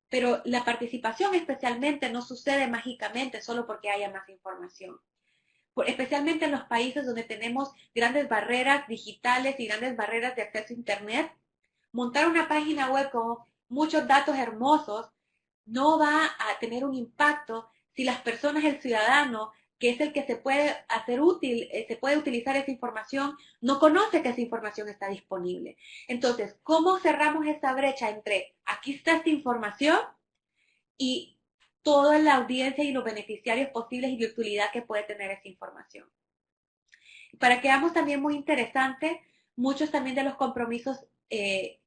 pero la participación especialmente no sucede mágicamente solo porque haya más información. Especialmente en los países donde tenemos grandes barreras digitales y grandes barreras de acceso a Internet, montar una página web con muchos datos hermosos no va a tener un impacto si las personas, el ciudadano, que es el que se puede hacer útil, se puede utilizar esa información, no conoce que esa información está disponible. Entonces, ¿cómo cerramos esa brecha entre aquí está esta información y toda la audiencia y los beneficiarios posibles y la utilidad que puede tener esa información? Para que veamos también muy interesante, muchos también de los compromisos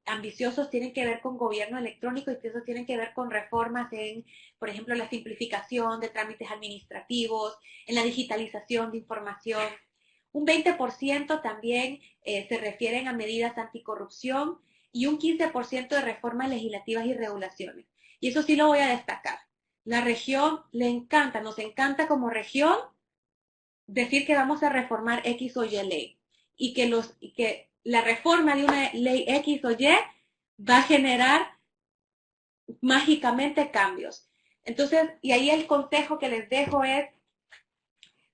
ambiciosos tienen que ver con gobierno electrónico, y eso tienen que ver con reformas en, por ejemplo, la simplificación de trámites administrativos, en la digitalización de información. Un 20% también se refieren a medidas anticorrupción, y un 15% de reformas legislativas y regulaciones. Y eso sí lo voy a destacar. La región le encanta, nos encanta como región decir que vamos a reformar X o Y ley, y que la reforma de una ley X o Y va a generar mágicamente cambios. Entonces, y ahí el consejo que les dejo es,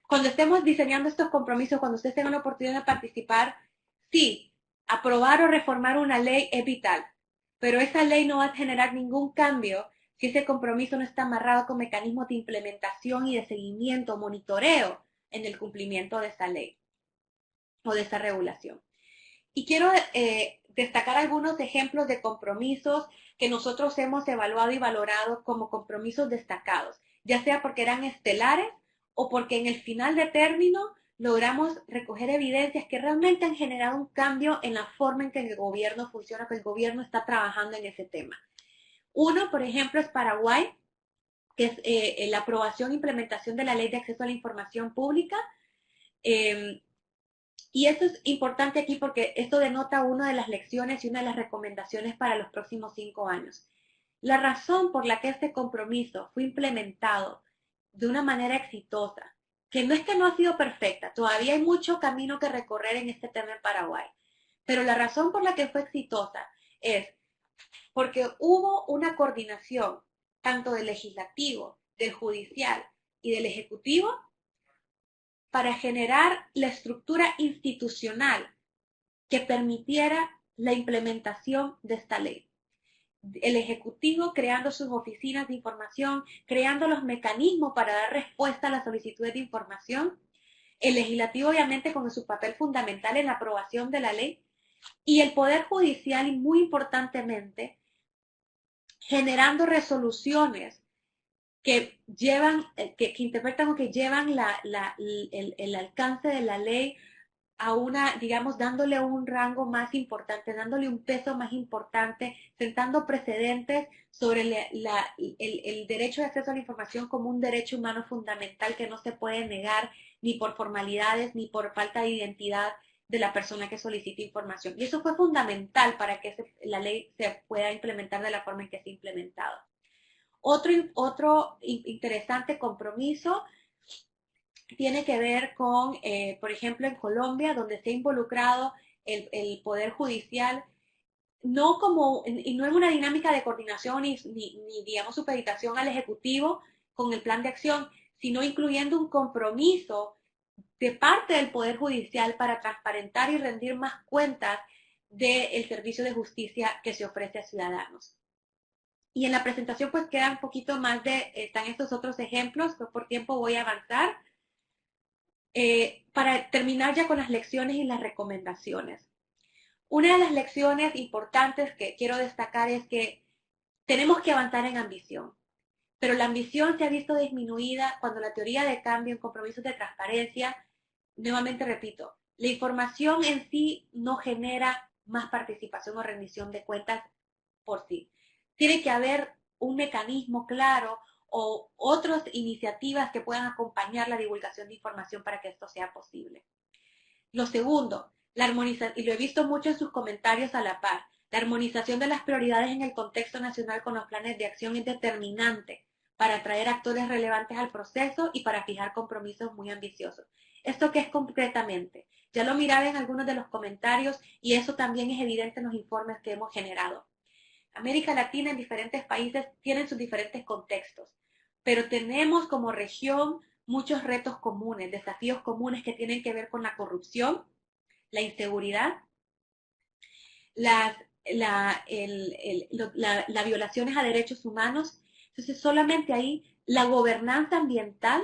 cuando estemos diseñando estos compromisos, cuando ustedes tengan la oportunidad de participar, sí, aprobar o reformar una ley es vital, pero esa ley no va a generar ningún cambio si ese compromiso no está amarrado con mecanismos de implementación y de seguimiento, monitoreo en el cumplimiento de esa ley o de esa regulación. Y quiero destacar algunos ejemplos de compromisos que nosotros hemos evaluado y valorado como compromisos destacados, ya sea porque eran estelares o porque en el final de término logramos recoger evidencias que realmente han generado un cambio en la forma en que el gobierno funciona, que el gobierno está trabajando en ese tema. Uno, por ejemplo, es Paraguay, que es la aprobación e implementación de la Ley de Acceso a la Información Pública. Y esto es importante aquí porque esto denota una de las lecciones y una de las recomendaciones para los próximos 5 años. La razón por la que este compromiso fue implementado de una manera exitosa, que no es que no ha sido perfecta, todavía hay mucho camino que recorrer en este tema en Paraguay, pero la razón por la que fue exitosa es porque hubo una coordinación tanto del legislativo, del judicial y del ejecutivo para generar la estructura institucional que permitiera la implementación de esta ley. El Ejecutivo creando sus oficinas de información, creando los mecanismos para dar respuesta a las solicitudes de información, el Legislativo obviamente con su papel fundamental en la aprobación de la ley, y el Poder Judicial, y muy importantemente, generando resoluciones que llevan, que interpretan o que llevan el alcance de la ley a una, digamos, dándole un rango más importante, dándole un peso más importante, sentando precedentes sobre el derecho de acceso a la información como un derecho humano fundamental que no se puede negar ni por formalidades ni por falta de identidad de la persona que solicita información. Y eso fue fundamental para que la ley se pueda implementar de la forma en que se ha implementado. Otro interesante compromiso tiene que ver con, por ejemplo, en Colombia, donde se ha involucrado el Poder Judicial, y no en una dinámica de coordinación ni digamos, supeditación al Ejecutivo con el plan de acción, sino incluyendo un compromiso de parte del Poder Judicial para transparentar y rendir más cuentas del servicio de justicia que se ofrece a ciudadanos. Y en la presentación pues queda un poquito más están estos otros ejemplos, pues por tiempo voy a avanzar. Para terminar ya con las lecciones y las recomendaciones. Una de las lecciones importantes que quiero destacar es que tenemos que avanzar en ambición, pero la ambición se ha visto disminuida cuando la teoría de cambio en compromisos de transparencia, nuevamente repito, la información en sí no genera más participación o rendición de cuentas por sí. Tiene que haber un mecanismo claro o otras iniciativas que puedan acompañar la divulgación de información para que esto sea posible. Lo segundo, la armonización, y lo he visto mucho en sus comentarios a la par, la armonización de las prioridades en el contexto nacional con los planes de acción es determinante para atraer actores relevantes al proceso y para fijar compromisos muy ambiciosos. ¿Esto qué es concretamente? Ya lo miraba en algunos de los comentarios y eso también es evidente en los informes que hemos generado. América Latina en diferentes países tienen sus diferentes contextos, pero tenemos como región muchos retos comunes, desafíos comunes que tienen que ver con la corrupción, la inseguridad, las violaciones a derechos humanos. Entonces, solamente ahí, la gobernanza ambiental,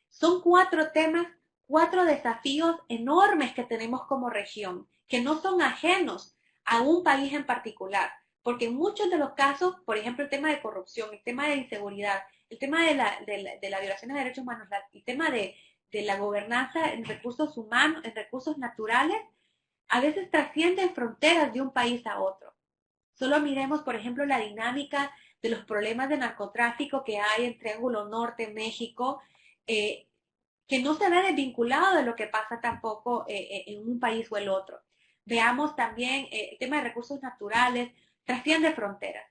son 4 temas, 4 desafíos enormes que tenemos como región, que no son ajenos a un país en particular. Porque en muchos de los casos, por ejemplo, el tema de corrupción, el tema de inseguridad, el tema de la violación de derechos humanos, el tema de la gobernanza en recursos humanos, en recursos naturales, a veces trascienden fronteras de un país a otro. Solo miremos, por ejemplo, la dinámica de los problemas de narcotráfico que hay en Triángulo Norte, México, que no se ve desvinculado de lo que pasa tampoco en un país o el otro. Veamos también el tema de recursos naturales, trasciende fronteras.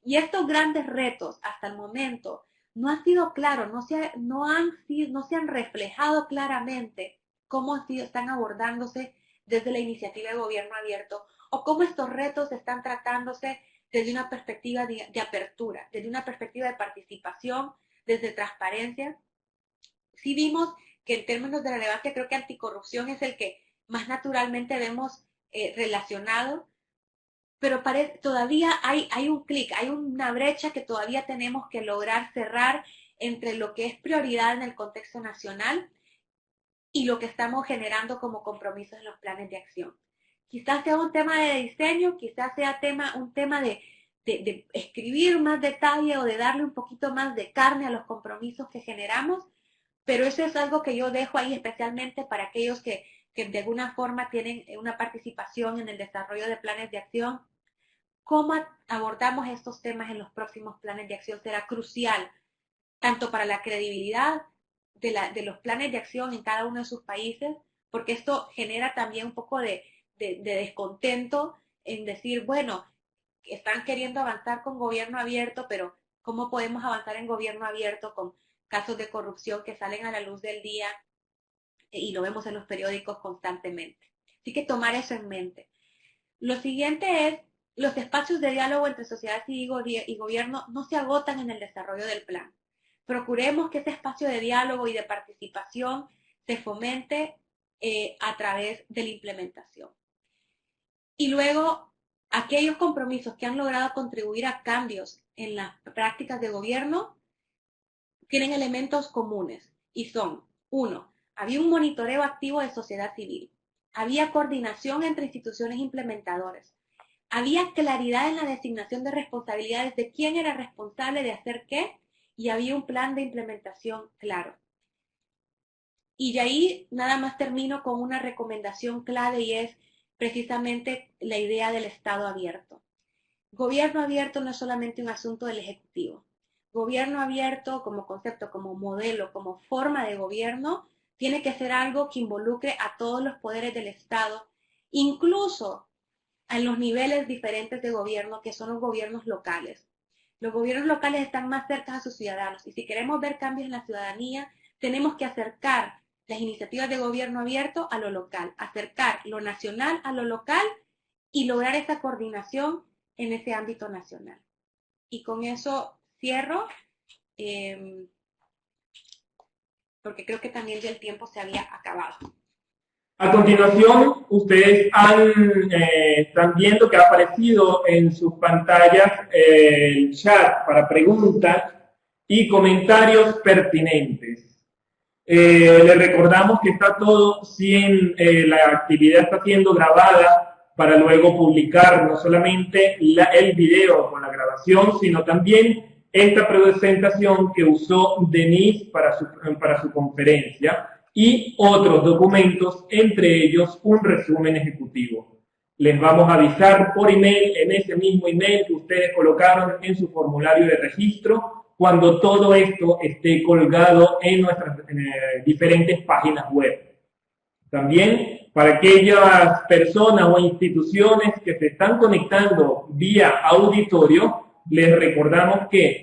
Y estos grandes retos hasta el momento no han sido claros, no se han reflejado claramente cómo están abordándose desde la iniciativa de gobierno abierto o cómo estos retos están tratándose desde una perspectiva de apertura, desde una perspectiva de participación, desde transparencia. Sí vimos que en términos de relevancia creo que anticorrupción es el que más naturalmente vemos relacionado, pero todavía hay un clic, hay una brecha que todavía tenemos que lograr cerrar entre lo que es prioridad en el contexto nacional y lo que estamos generando como compromisos en los planes de acción. Quizás sea un tema de diseño, quizás sea un tema de escribir más detalle o de darle un poquito más de carne a los compromisos que generamos, pero eso es algo que yo dejo ahí especialmente para aquellos que de alguna forma tienen una participación en el desarrollo de planes de acción. Cómo abordamos estos temas en los próximos planes de acción será crucial, tanto para la credibilidad de los planes de acción en cada uno de sus países, porque esto genera también un poco de descontento en decir, bueno, están queriendo avanzar con gobierno abierto, pero ¿cómo podemos avanzar en gobierno abierto con casos de corrupción que salen a la luz del día y lo vemos en los periódicos constantemente? Así que tomar eso en mente. Lo siguiente es, los espacios de diálogo entre sociedad civil y gobierno no se agotan en el desarrollo del plan. Procuremos que ese espacio de diálogo y de participación se fomente a través de la implementación. Y luego, aquellos compromisos que han logrado contribuir a cambios en las prácticas de gobierno tienen elementos comunes y son, 1, había un monitoreo activo de sociedad civil, había coordinación entre instituciones implementadoras, había claridad en la designación de responsabilidades de quién era responsable de hacer qué y había un plan de implementación claro. Y de ahí nada más termino con una recomendación clave y es precisamente la idea del Estado abierto. Gobierno abierto no es solamente un asunto del Ejecutivo. Gobierno abierto como concepto, como modelo, como forma de gobierno, tiene que ser algo que involucre a todos los poderes del Estado, incluso en los niveles diferentes de gobierno que son los gobiernos locales. Los gobiernos locales están más cerca a sus ciudadanos y si queremos ver cambios en la ciudadanía, tenemos que acercar las iniciativas de gobierno abierto a lo local, acercar lo nacional a lo local y lograr esa coordinación en ese ámbito nacional. Y con eso cierro, porque creo que también ya el tiempo se había acabado. A continuación, ustedes están viendo que ha aparecido en sus pantallas el chat para preguntas y comentarios pertinentes. Les recordamos que está todo, la actividad está siendo grabada para luego publicar no solamente el video con la grabación, sino también esta presentación que usó Denise para su conferencia y otros documentos, entre ellos un resumen ejecutivo. Les vamos a avisar por email, en ese mismo email que ustedes colocaron en su formulario de registro, cuando todo esto esté colgado en nuestras diferentes páginas web. También para aquellas personas o instituciones que se están conectando vía auditorio, les recordamos que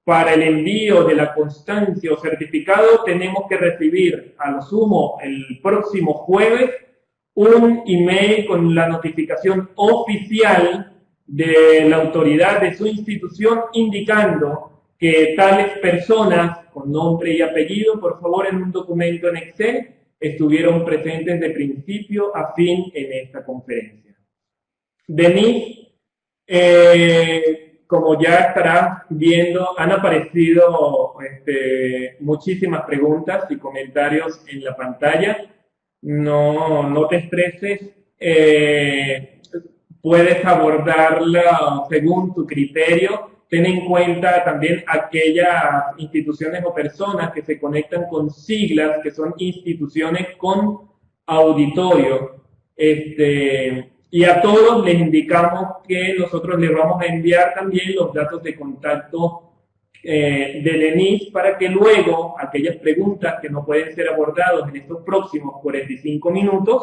para el envío de la constancia o certificado tenemos que recibir a lo sumo el próximo jueves un email con la notificación oficial de la autoridad de su institución indicando que tales personas con nombre y apellido, por favor, en un documento en Excel, estuvieron presentes de principio a fin en esta conferencia. Denise, como ya estarás viendo, han aparecido muchísimas preguntas y comentarios en la pantalla. No te estreses, puedes abordarla según tu criterio. Ten en cuenta también aquellas instituciones o personas que se conectan con siglas, que son instituciones con auditorio. Y a todos les indicamos que nosotros les vamos a enviar también los datos de contacto de Denise para que luego aquellas preguntas que no pueden ser abordadas en estos próximos 45 minutos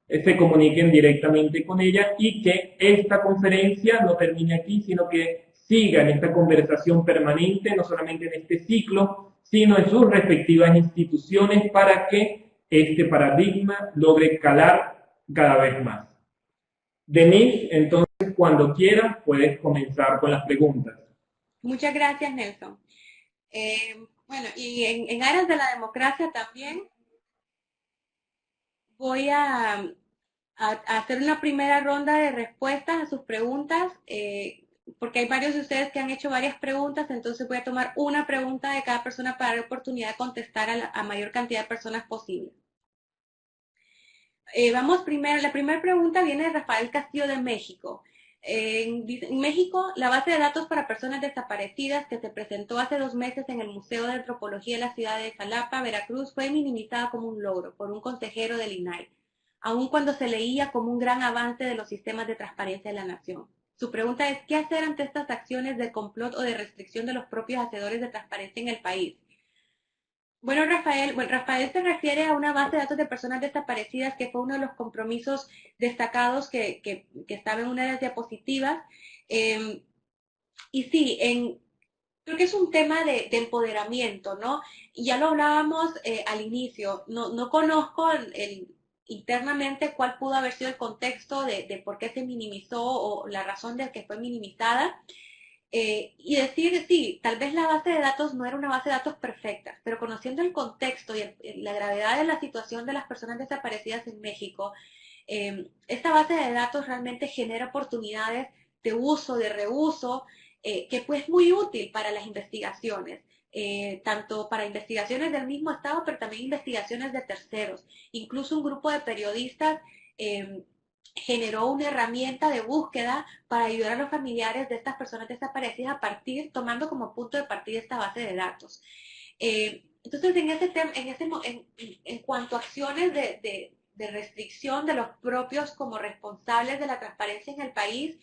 se comuniquen directamente con ella y que esta conferencia no termine aquí, sino que sigan esta conversación permanente, no solamente en este ciclo, sino en sus respectivas instituciones para que este paradigma logre calar cada vez más. Denise, entonces cuando quieras puedes comenzar con las preguntas. Muchas gracias, Nelson. Bueno, y en aras de la democracia también voy a hacer una primera ronda de respuestas a sus preguntas, porque hay varios de ustedes que han hecho varias preguntas, entonces voy a tomar una pregunta de cada persona para dar oportunidad de contestar a mayor cantidad de personas posible. Vamos primero, la primera pregunta viene de Rafael Castillo de México. En México, la base de datos para personas desaparecidas que se presentó hace 2 meses en el Museo de Antropología de la ciudad de Jalapa, Veracruz, fue minimizada como un logro por un consejero del INAI, aun cuando se leía como un gran avance de los sistemas de transparencia de la nación. Su pregunta es, ¿qué hacer ante estas acciones de complot o de restricción de los propios hacedores de transparencia en el país? Bueno, Rafael se refiere a una base de datos de personas desaparecidas que fue uno de los compromisos destacados que estaba en una de las diapositivas. Y sí, creo que es un tema de empoderamiento, ¿no? Y ya lo hablábamos al inicio. No conozco internamente cuál pudo haber sido el contexto de por qué se minimizó o la razón de que fue minimizada. Y decir, sí, tal vez la base de datos no era una base de datos perfecta, pero conociendo el contexto y la gravedad de la situación de las personas desaparecidas en México, esta base de datos realmente genera oportunidades de uso, de reuso, que pues es muy útil para las investigaciones, tanto para investigaciones del mismo Estado, pero también investigaciones de terceros. Incluso un grupo de periodistas generó una herramienta de búsqueda para ayudar a los familiares de estas personas desaparecidas tomando como punto de partida esta base de datos. Entonces, en cuanto a acciones de restricción de los propios como responsables de la transparencia en el país,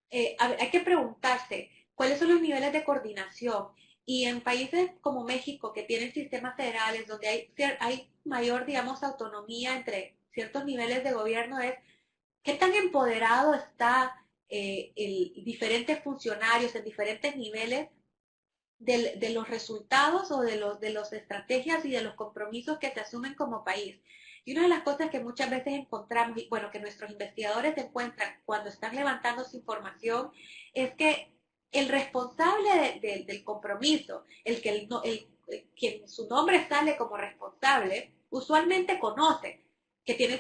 hay que preguntarse cuáles son los niveles de coordinación. Y en países como México, que tienen sistemas federales donde hay mayor, digamos, autonomía entre ciertos niveles de gobierno, es qué tan empoderado está diferentes funcionarios en diferentes niveles de los resultados o de las estrategias y de los compromisos que se asumen como país. Y una de las cosas que muchas veces encontramos, y bueno, que nuestros investigadores encuentran cuando están levantando su información, es que el responsable del compromiso, quien su nombre sale como responsable, usualmente conoce que tiene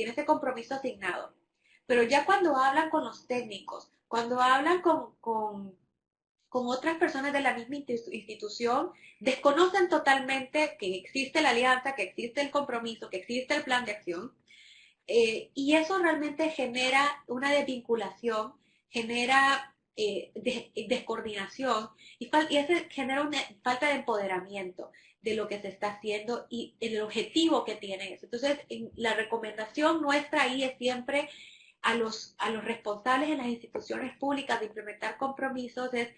ese compromiso asignado. Pero ya cuando hablan con los técnicos, cuando hablan con otras personas de la misma institución, desconocen totalmente que existe la alianza, que existe el compromiso, que existe el plan de acción, y eso realmente genera una desvinculación, genera descoordinación, y eso genera una falta de empoderamiento de lo que se está haciendo y el objetivo que tiene eso. Entonces, la recomendación nuestra ahí es siempre a los responsables en las instituciones públicas de implementar compromisos es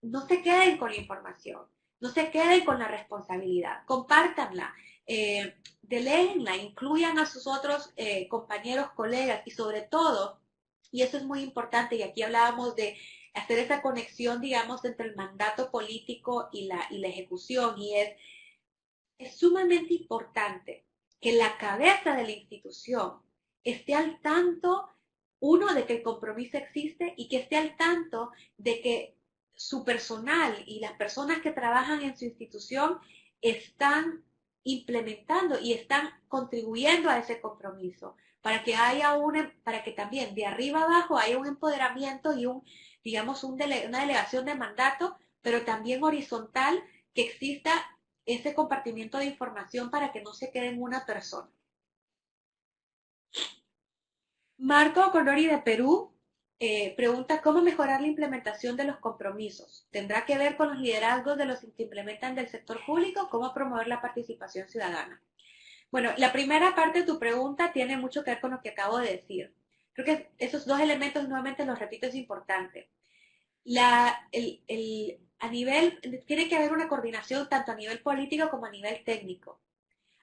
no se queden con la información, no se queden con la responsabilidad, compártanla, deléguenla, incluyan a sus otros compañeros, colegas y sobre todo, y eso es muy importante, y aquí hablábamos de hacer esa conexión, digamos, entre el mandato político y la ejecución, y es sumamente importante que la cabeza de la institución esté al tanto, uno, de que el compromiso existe y que esté al tanto de que su personal y las personas que trabajan en su institución están implementando y están contribuyendo a ese compromiso, para que también de arriba abajo haya un empoderamiento y digamos, una delegación de mandato, pero también horizontal, que exista ese compartimiento de información para que no se quede en una persona. Marco Colori de Perú pregunta cómo mejorar la implementación de los compromisos. ¿Tendrá que ver con los liderazgos de los que implementan del sector público? ¿Cómo promover la participación ciudadana? Bueno, la primera parte de tu pregunta tiene mucho que ver con lo que acabo de decir. Creo que esos dos elementos, nuevamente los repito, es importante. Tiene que haber una coordinación tanto a nivel político como a nivel técnico.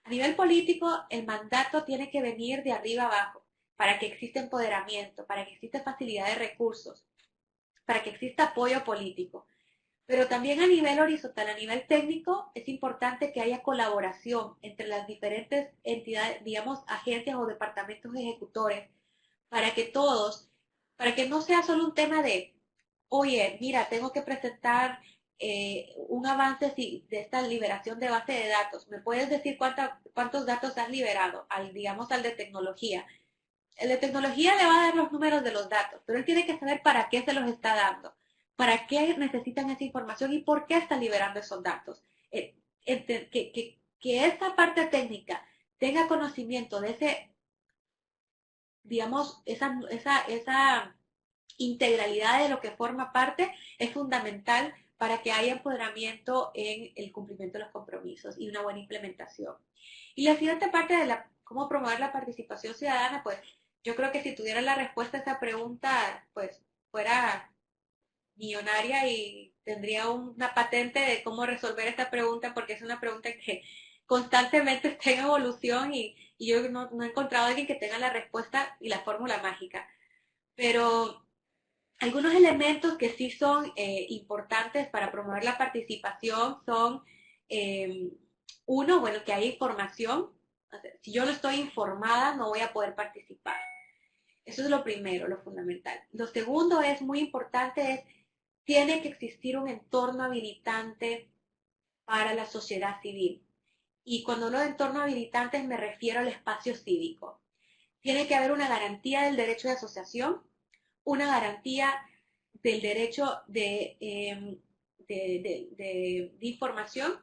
A nivel político, el mandato tiene que venir de arriba abajo, para que exista empoderamiento, para que exista facilidad de recursos, para que exista apoyo político. Pero también a nivel horizontal, a nivel técnico, es importante que haya colaboración entre las diferentes entidades, digamos, agencias o departamentos ejecutores, para que todos, para que no sea solo un tema de, oye, mira, tengo que presentar un avance de esta liberación de base de datos. ¿Me puedes decir cuántos datos has liberado? Digamos al de tecnología. El de tecnología le va a dar los números de los datos, pero él tiene que saber para qué se los está dando, para qué necesitan esa información y por qué está liberando esos datos. Que esa parte técnica tenga conocimiento de ese, digamos, esa integralidad de lo que forma parte es fundamental para que haya empoderamiento en el cumplimiento de los compromisos y una buena implementación. Y la siguiente parte de cómo promover la participación ciudadana, pues yo creo que si tuviera la respuesta a esa pregunta, pues fuera millonaria y tendría una patente de cómo resolver esta pregunta, porque es una pregunta que constantemente está en evolución y yo no he encontrado a alguien que tenga la respuesta y la fórmula mágica. Pero algunos elementos que sí son importantes para promover la participación son, uno, bueno, que haya información. O sea, si yo no estoy informada, no voy a poder participar. Eso es lo primero, lo fundamental. Lo segundo es muy importante, tiene que existir un entorno habilitante para la sociedad civil. Y cuando hablo de entorno habilitante me refiero al espacio cívico. Tiene que haber una garantía del derecho de asociación, una garantía del derecho de información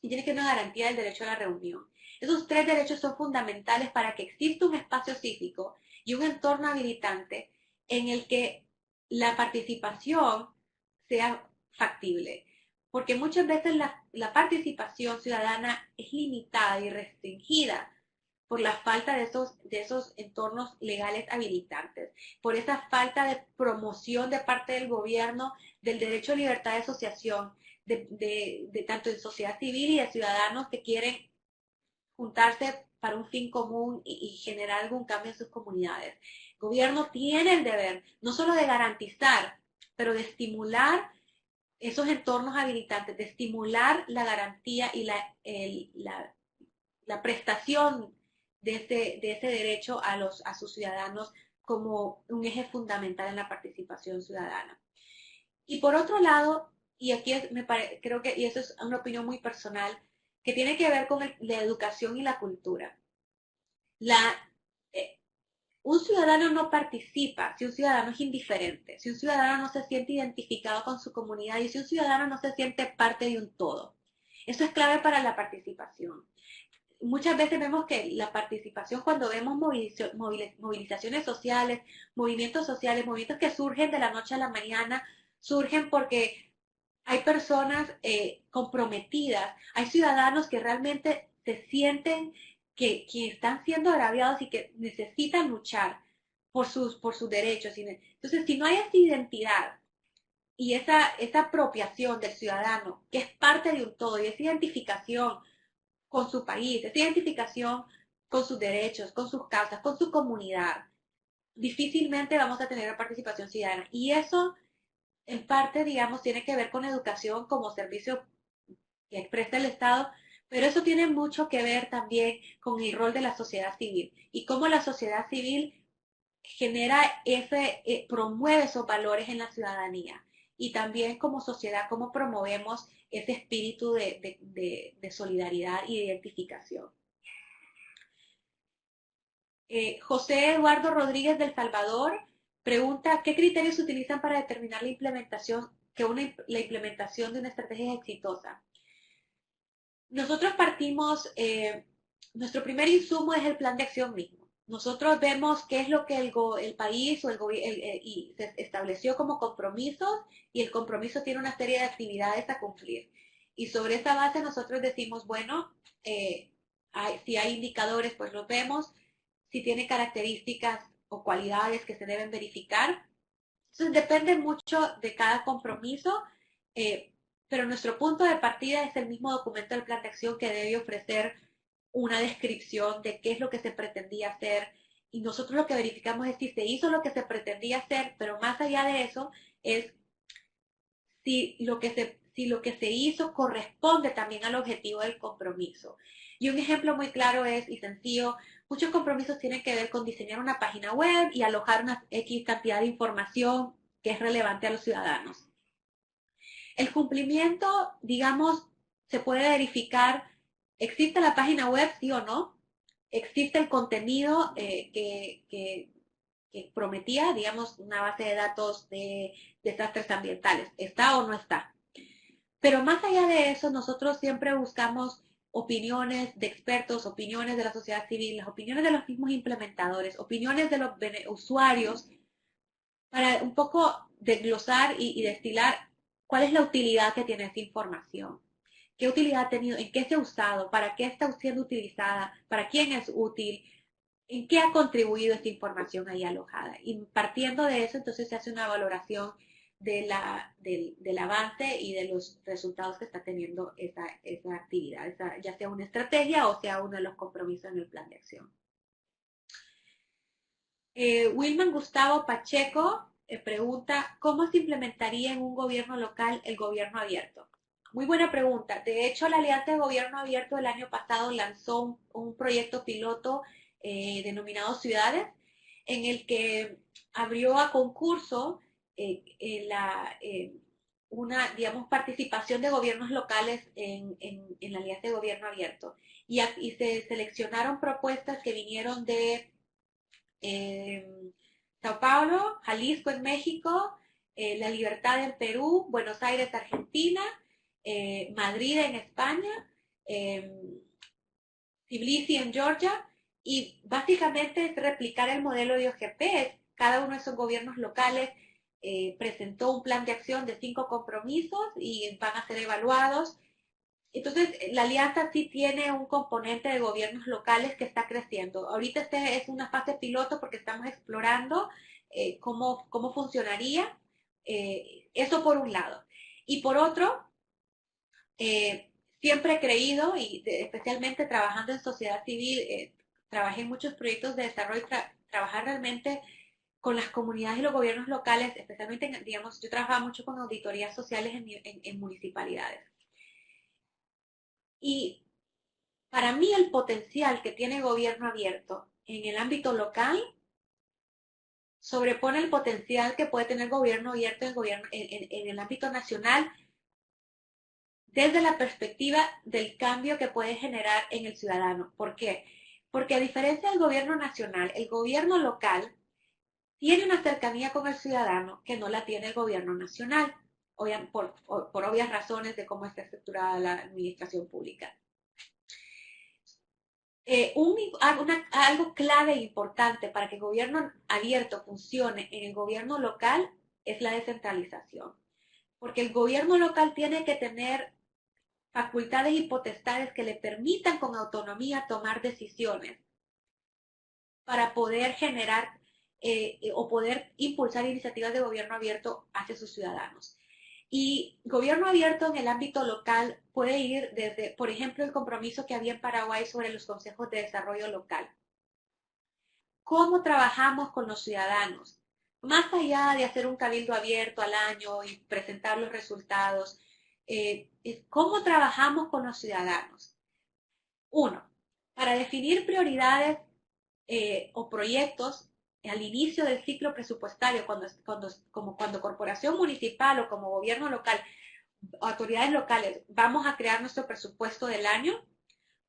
y tiene que haber una garantía del derecho a la reunión. Esos tres derechos son fundamentales para que exista un espacio cívico y un entorno habilitante en el que la participación sea factible. Porque muchas veces la participación ciudadana es limitada y restringida por la falta de esos entornos legales habilitantes, por esa falta de promoción de parte del gobierno del derecho a libertad de asociación, de tanto en sociedad civil y de ciudadanos que quieren juntarse para un fin común y generar algún cambio en sus comunidades. El gobierno tiene el deber no solo de garantizar, pero de estimular esos entornos habilitantes, de estimular la garantía y la prestación de ese derecho a sus ciudadanos como un eje fundamental en la participación ciudadana. Y por otro lado, y aquí creo que, y eso es una opinión muy personal, que tiene que ver con la educación y la cultura. Un ciudadano no participa si un ciudadano es indiferente, si un ciudadano no se siente identificado con su comunidad y si un ciudadano no se siente parte de un todo. Eso es clave para la participación. Muchas veces vemos que la participación, cuando vemos movilizaciones sociales, movimientos que surgen de la noche a la mañana, surgen porque hay personas comprometidas, hay ciudadanos que realmente se sienten que están siendo agraviados y que necesitan luchar por sus derechos. Entonces, si no hay esa identidad y esa apropiación del ciudadano, que es parte de un todo, y esa identificación con su país, esa identificación con sus derechos, con sus causas, con su comunidad, difícilmente vamos a tener participación ciudadana. Y eso, en parte, digamos, tiene que ver con educación como servicio que presta el Estado, pero eso tiene mucho que ver también con el rol de la sociedad civil y cómo la sociedad civil genera promueve esos valores en la ciudadanía. Y también como sociedad, cómo promovemos ese espíritu de solidaridad y de identificación. José Eduardo Rodríguez del Salvador pregunta, ¿qué criterios se utilizan para determinar la implementación de una estrategia es exitosa? Nosotros partimos, nuestro primer insumo es el plan de acción mismo. Nosotros vemos qué es lo que el país y se estableció como compromisos y el compromiso tiene una serie de actividades a cumplir. Y sobre esa base nosotros decimos, bueno, si hay indicadores, pues los vemos, si tiene características o cualidades que se deben verificar. Entonces depende mucho de cada compromiso, pero nuestro punto de partida es el mismo documento del plan de acción que debe ofrecer una descripción de qué es lo que se pretendía hacer y nosotros lo que verificamos es si se hizo lo que se pretendía hacer, pero más allá de eso es si si lo que se hizo corresponde también al objetivo del compromiso. Y un ejemplo muy claro es, y sencillo, muchos compromisos tienen que ver con diseñar una página web y alojar una X cantidad de información que es relevante a los ciudadanos. El cumplimiento, digamos, se puede verificar, ¿existe la página web, sí o no? ¿Existe el contenido que prometía, digamos, una base de datos de desastres ambientales? ¿Está o no está? Pero más allá de eso, nosotros siempre buscamos opiniones de expertos, opiniones de la sociedad civil, las opiniones de los mismos implementadores, opiniones de los usuarios, para un poco desglosar y destilar cuál es la utilidad que tiene esa información. ¿Qué utilidad ha tenido? ¿En qué se ha usado? ¿Para qué está siendo utilizada? ¿Para quién es útil? ¿En qué ha contribuido esta información ahí alojada? Y partiendo de eso, entonces se hace una valoración del avance y de los resultados que está teniendo esa actividad, ya sea una estrategia o sea uno de los compromisos en el plan de acción. Wilman Gustavo Pacheco pregunta, ¿cómo se implementaría en un gobierno local el gobierno abierto? Muy buena pregunta. De hecho, la Alianza de Gobierno Abierto el año pasado lanzó un proyecto piloto denominado Ciudades, en el que abrió a concurso una, digamos, participación de gobiernos locales en la Alianza de Gobierno Abierto. Y se seleccionaron propuestas que vinieron de Sao Paulo, Jalisco en México, La Libertad en Perú, Buenos Aires, Argentina, Madrid en España, Tbilisi en Georgia, y básicamente es replicar el modelo de OGP. Cada uno de esos gobiernos locales presentó un plan de acción de 5 compromisos y van a ser evaluados. Entonces, la alianza sí tiene un componente de gobiernos locales que está creciendo. Ahorita es una fase piloto porque estamos explorando cómo funcionaría. Eso por un lado. Y por otro, siempre he creído, y especialmente trabajando en sociedad civil, trabajé en muchos proyectos de desarrollo, trabajar realmente con las comunidades y los gobiernos locales, especialmente, digamos, yo trabajaba mucho con auditorías sociales en municipalidades. Y para mí el potencial que tiene gobierno abierto en el ámbito local sobrepone el potencial que puede tener gobierno abierto en el ámbito nacional desde la perspectiva del cambio que puede generar en el ciudadano. ¿Por qué? Porque a diferencia del gobierno nacional, el gobierno local tiene una cercanía con el ciudadano que no la tiene el gobierno nacional, por obvias razones de cómo está estructurada la administración pública. Algo clave e importante para que el gobierno abierto funcione en el gobierno local es la descentralización. Porque el gobierno local tiene que tener facultades y potestades que le permitan con autonomía tomar decisiones para poder generar o poder impulsar iniciativas de gobierno abierto hacia sus ciudadanos. Y gobierno abierto en el ámbito local puede ir desde, por ejemplo, el compromiso que había en Paraguay sobre los consejos de desarrollo local. ¿Cómo trabajamos con los ciudadanos? Más allá de hacer un cabildo abierto al año y presentar los resultados, ¿cómo trabajamos con los ciudadanos? Uno, para definir prioridades o proyectos al inicio del ciclo presupuestario, cuando corporación municipal o como gobierno local, autoridades locales, vamos a crear nuestro presupuesto del año,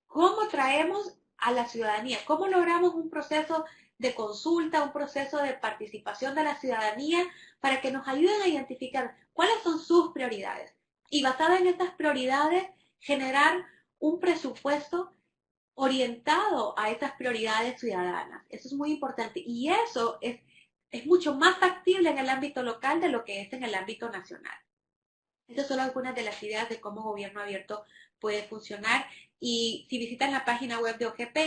¿cómo traemos a la ciudadanía? ¿Cómo logramos un proceso de consulta, un proceso de participación de la ciudadanía para que nos ayuden a identificar cuáles son sus prioridades? Y basada en estas prioridades, generar un presupuesto orientado a esas prioridades ciudadanas. Eso es muy importante. Y eso es mucho más factible en el ámbito local de lo que es en el ámbito nacional. Estas son algunas de las ideas de cómo gobierno abierto puede funcionar. Y si visitan la página web de OGP,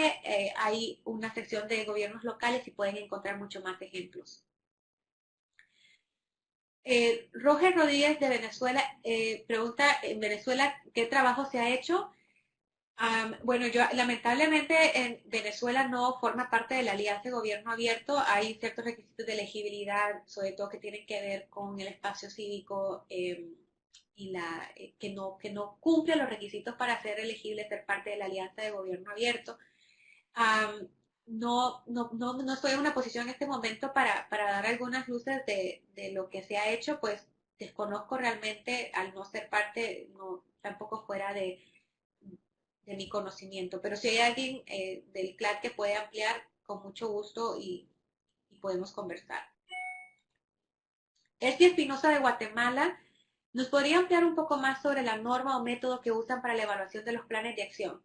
hay una sección de gobiernos locales y pueden encontrar mucho más ejemplos. Roger Rodríguez de Venezuela pregunta, en Venezuela, ¿qué trabajo se ha hecho? Bueno, yo lamentablemente en Venezuela no forma parte de la Alianza de Gobierno Abierto. Hay ciertos requisitos de elegibilidad, sobre todo que tienen que ver con el espacio cívico y que no cumple los requisitos para ser elegible, ser parte de la Alianza de Gobierno Abierto. No estoy en una posición en este momento para dar algunas luces de lo que se ha hecho, pues desconozco realmente, al no ser parte, tampoco fuera de mi conocimiento, pero si hay alguien del CLAD que puede ampliar, con mucho gusto y podemos conversar. Elsie Espinosa de Guatemala, ¿nos podría ampliar un poco más sobre la norma o método que usan para la evaluación de los planes de acción?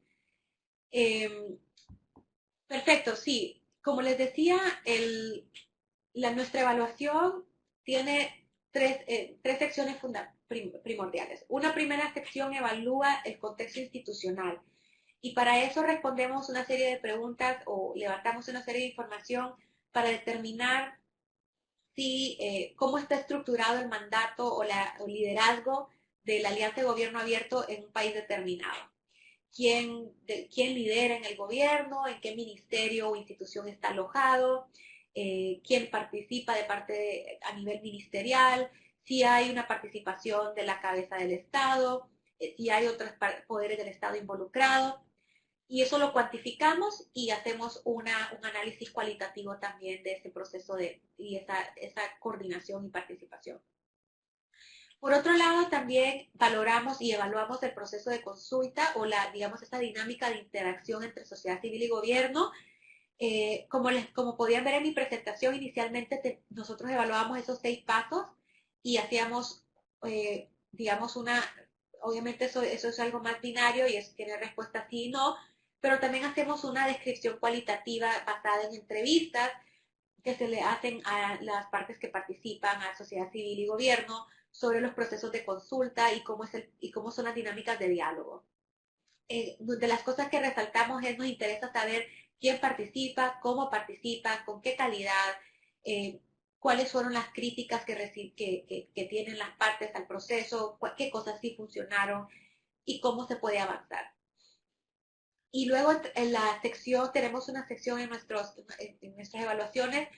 Perfecto, sí. Como les decía, nuestra evaluación tiene tres secciones primordiales. Una primera sección evalúa el contexto institucional y para eso respondemos una serie de preguntas o levantamos una serie de información para determinar cómo está estructurado el mandato o el liderazgo de la Alianza de Gobierno Abierto en un país determinado. ¿Quién lidera en el gobierno? ¿En qué ministerio o institución está alojado? ¿Quién participa a nivel ministerial? Si hay una participación de la cabeza del Estado, si hay otros poderes del Estado involucrados. Y eso lo cuantificamos y hacemos un análisis cualitativo también de ese proceso y esa coordinación y participación. Por otro lado, también valoramos y evaluamos el proceso de consulta o esa dinámica de interacción entre sociedad civil y gobierno. Como podían ver en mi presentación, inicialmente nosotros evaluábamos esos 6 pasos y hacíamos, obviamente eso es algo más binario y tiene respuesta sí y no, pero también hacemos una descripción cualitativa basada en entrevistas que se le hacen a las partes que participan, a sociedad civil y gobierno, sobre los procesos de consulta y cómo son las dinámicas de diálogo. De las cosas que resaltamos nos interesa saber quién participa, cómo participa, con qué calidad, cuáles fueron las críticas que tienen las partes al proceso, qué cosas sí funcionaron y cómo se puede avanzar. Y luego en la sección, tenemos una sección en nuestras evaluaciones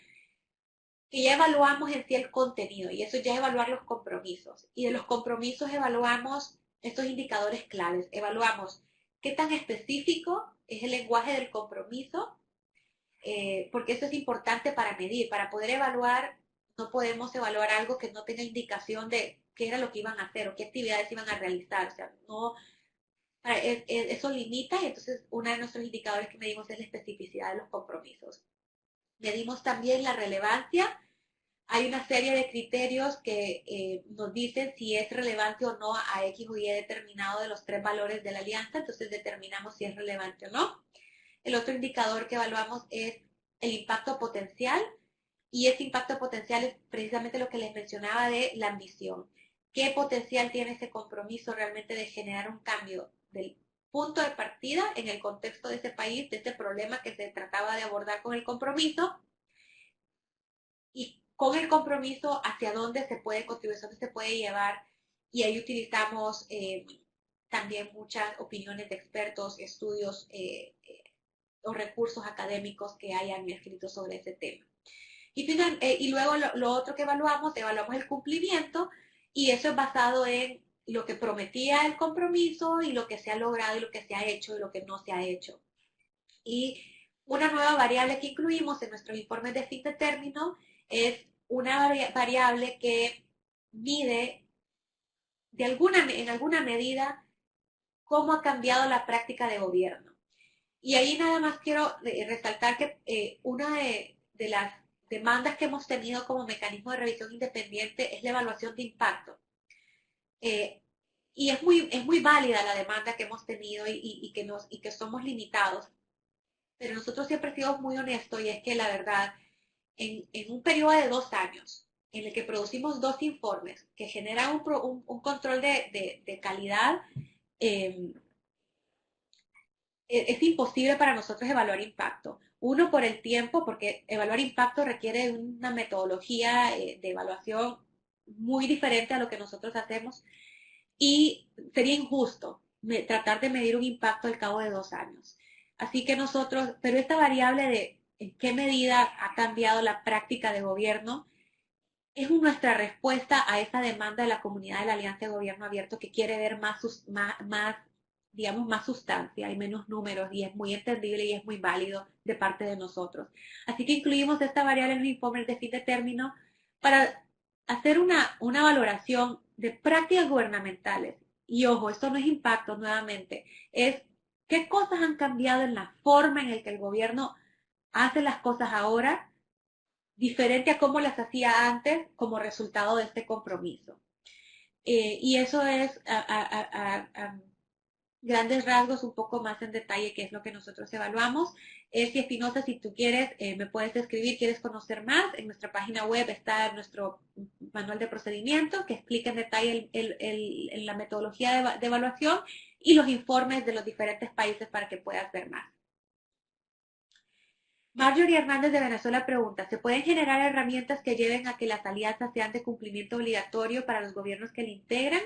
que ya evaluamos en sí el contenido, y eso ya es evaluar los compromisos. Y de los compromisos evaluamos estos indicadores claves. Evaluamos qué tan específico es el lenguaje del compromiso, porque eso es importante para medir. Para poder evaluar, no podemos evaluar algo que no tenga indicación de qué era lo que iban a hacer o qué actividades iban a realizar. O sea, eso limita, y entonces uno de nuestros indicadores que medimos es la especificidad de los compromisos. Medimos también la relevancia. Hay una serie de criterios que nos dicen si es relevante o no a X o Y determinado de los 3 valores de la alianza, entonces determinamos si es relevante o no. El otro indicador que evaluamos es el impacto potencial, y ese impacto potencial es precisamente lo que les mencionaba de la ambición. ¿Qué potencial tiene ese compromiso realmente de generar un cambio del punto de partida en el contexto de ese país, de ese problema que se trataba de abordar con el compromiso, y con el compromiso hacia dónde se puede contribuir, dónde se puede llevar? Y ahí utilizamos también muchas opiniones de expertos, estudios o recursos académicos que hayan escrito sobre ese tema. Y luego lo otro que evaluamos el cumplimiento, y eso es basado en lo que prometía el compromiso y lo que se ha logrado y lo que se ha hecho y lo que no se ha hecho. Y una nueva variable que incluimos en nuestros informes de fin de término es una variable que mide en alguna medida cómo ha cambiado la práctica de gobierno. Y ahí nada más quiero resaltar que una de las demandas que hemos tenido como mecanismo de revisión independiente es la evaluación de impacto. Y es muy válida la demanda que hemos tenido y que somos limitados. Pero nosotros siempre hemos sido muy honestos, y es que la verdad, en un periodo de 2 años, en el que producimos 2 informes que generan un control de calidad, es imposible para nosotros evaluar impacto. Uno, por el tiempo, porque evaluar impacto requiere una metodología de evaluación muy diferente a lo que nosotros hacemos, y sería injusto tratar de medir un impacto al cabo de 2 años. Así que pero esta variable de en qué medida ha cambiado la práctica de gobierno, es nuestra respuesta a esa demanda de la comunidad de la Alianza de Gobierno Abierto, que quiere ver digamos, más sustancia y menos números, y es muy entendible y es muy válido de parte de nosotros. Así que incluimos esta variable en el informe de fin de término para hacer una valoración de prácticas gubernamentales. Y ojo, esto no es impacto nuevamente, es qué cosas han cambiado en la forma en la que el gobierno hace las cosas ahora, diferente a cómo las hacía antes como resultado de este compromiso. Y eso es a grandes rasgos, un poco más en detalle, qué es lo que nosotros evaluamos. Si Espinosa, si tú quieres, me puedes escribir, quieres conocer más, en nuestra página web está nuestro manual de procedimiento que explica en detalle la metodología de evaluación y los informes de los diferentes países para que puedas ver más. Marjorie Hernández de Venezuela pregunta, ¿se pueden generar herramientas que lleven a que las alianzas sean de cumplimiento obligatorio para los gobiernos que le integran?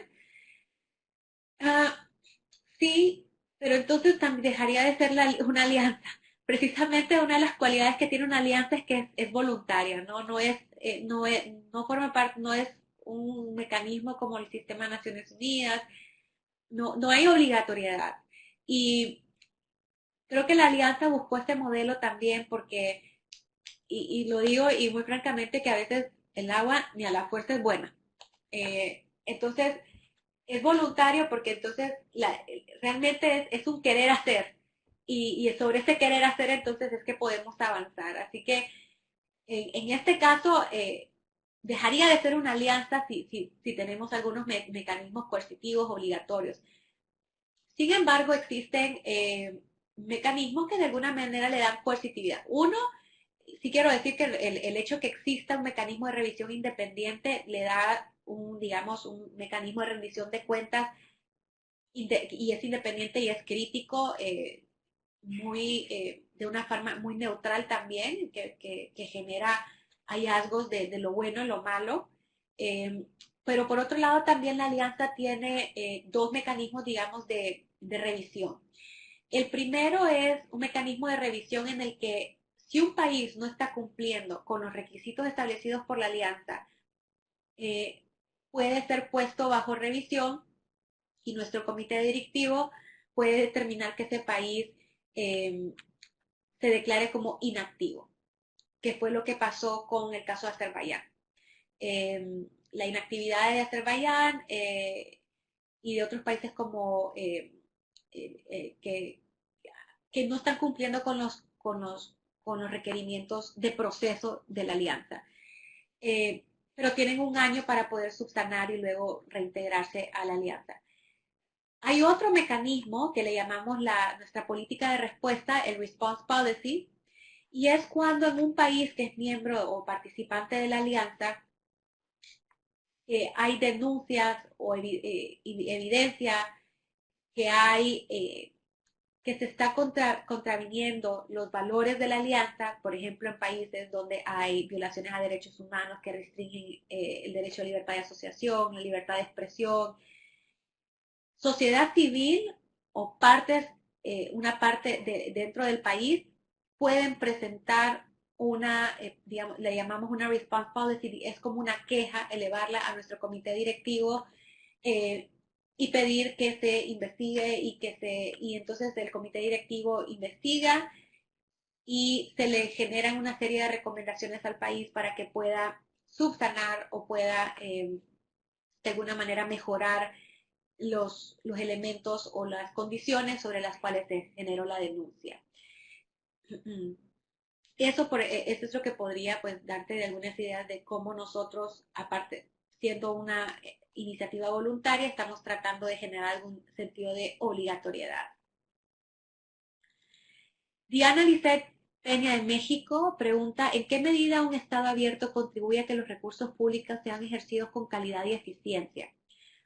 Sí, pero entonces también dejaría de ser una alianza. Precisamente una de las cualidades que tiene una alianza es que es voluntaria, ¿no? No forma parte, no es un mecanismo como el sistema de Naciones Unidas, no hay obligatoriedad. Y creo que la alianza buscó este modelo también porque, y lo digo y muy francamente, que a veces el agua ni a la fuerza es buena. Entonces, es voluntario porque entonces realmente es un querer hacer. Y sobre ese querer hacer entonces es que podemos avanzar. Así que en este caso dejaría de ser una alianza si tenemos algunos mecanismos coercitivos obligatorios. Sin embargo, existen mecanismos que de alguna manera le dan coercitividad. Uno, sí quiero decir que el hecho que exista un mecanismo de revisión independiente le da digamos, un mecanismo de rendición de cuentas y es independiente y es crítico, de una forma muy neutral también, que genera hallazgos de lo bueno y lo malo. Pero por otro lado también la alianza tiene dos mecanismos, digamos, de revisión. El primero es un mecanismo de revisión en el que si un país no está cumpliendo con los requisitos establecidos por la alianza, puede ser puesto bajo revisión y nuestro comité directivo puede determinar que ese país se declare como inactivo, que fue lo que pasó con el caso de Azerbaiyán. La inactividad de Azerbaiyán y de otros países como que no están cumpliendo con los requerimientos de proceso de la alianza. Pero tienen un año para poder subsanar y luego reintegrarse a la alianza. Hay otro mecanismo que le llamamos nuestra política de respuesta, el Response Policy, y es cuando en un país que es miembro o participante de la alianza hay denuncias o evidencia que se está contraviniendo los valores de la alianza, por ejemplo, en países donde hay violaciones a derechos humanos que restringen el derecho a libertad de asociación, la libertad de expresión. Sociedad civil o una parte dentro del país pueden presentar digamos, le llamamos una response policy, es como una queja, elevarla a nuestro comité directivo y pedir que se investigue y entonces el comité directivo investiga y se le generan una serie de recomendaciones al país para que pueda subsanar o pueda de alguna manera mejorar los elementos o las condiciones sobre las cuales se generó la denuncia. Eso es lo que podría pues darte de algunas ideas de cómo nosotros, aparte siendo una iniciativa voluntaria, estamos tratando de generar algún sentido de obligatoriedad. Diana Lisset Peña de México pregunta, ¿en qué medida un Estado abierto contribuye a que los recursos públicos sean ejercidos con calidad y eficiencia?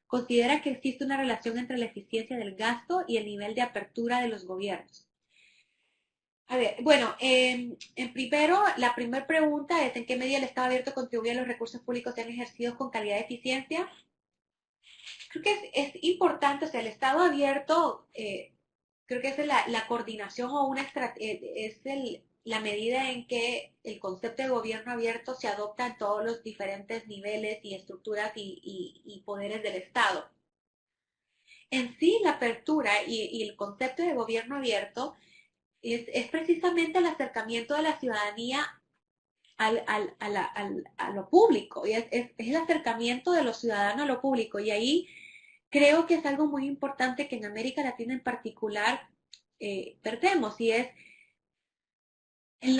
¿Considera que existe una relación entre la eficiencia del gasto y el nivel de apertura de los gobiernos? A ver, bueno, la primera pregunta es ¿en qué medida el Estado abierto contribuye a que los recursos públicos sean ejercidos con calidad y eficiencia? Creo que es importante, o sea, el Estado abierto, creo que es la coordinación o es la medida en que el concepto de gobierno abierto se adopta en todos los diferentes niveles y estructuras y poderes del Estado. En sí, la apertura y el concepto de gobierno abierto es precisamente el acercamiento de la ciudadanía a lo público, y es el acercamiento de los ciudadanos a lo público, y ahí creo que es algo muy importante que en América Latina en particular perdemos, y es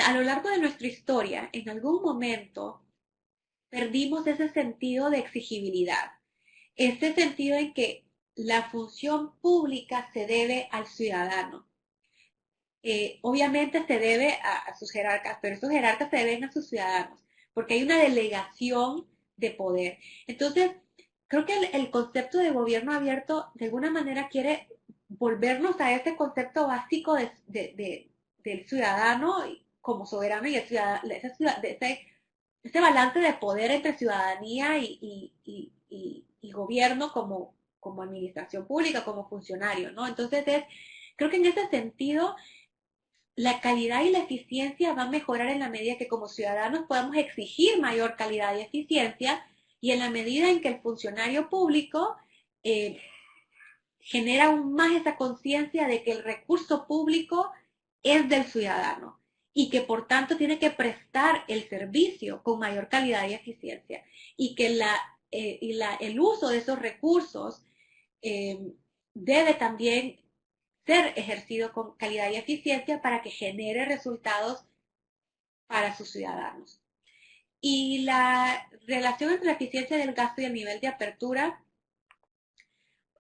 a lo largo de nuestra historia, en algún momento perdimos ese sentido de exigibilidad, ese sentido en que la función pública se debe al ciudadano. Obviamente se debe a sus jerarcas, pero esos jerarcas se deben a sus ciudadanos, porque hay una delegación de poder. Entonces, creo que el concepto de gobierno abierto de alguna manera quiere volvernos a ese concepto básico del ciudadano como soberano y ese balance de poder entre ciudadanía y gobierno como administración pública, como funcionario, ¿no? Entonces, creo que en ese sentido la calidad y la eficiencia va a mejorar en la medida que como ciudadanos podamos exigir mayor calidad y eficiencia, y en la medida en que el funcionario público genera aún más esa conciencia de que el recurso público es del ciudadano y que por tanto tiene que prestar el servicio con mayor calidad y eficiencia, y que el uso de esos recursos debe también ser ejercido con calidad y eficiencia para que genere resultados para sus ciudadanos. Y la relación entre la eficiencia del gasto y el nivel de apertura,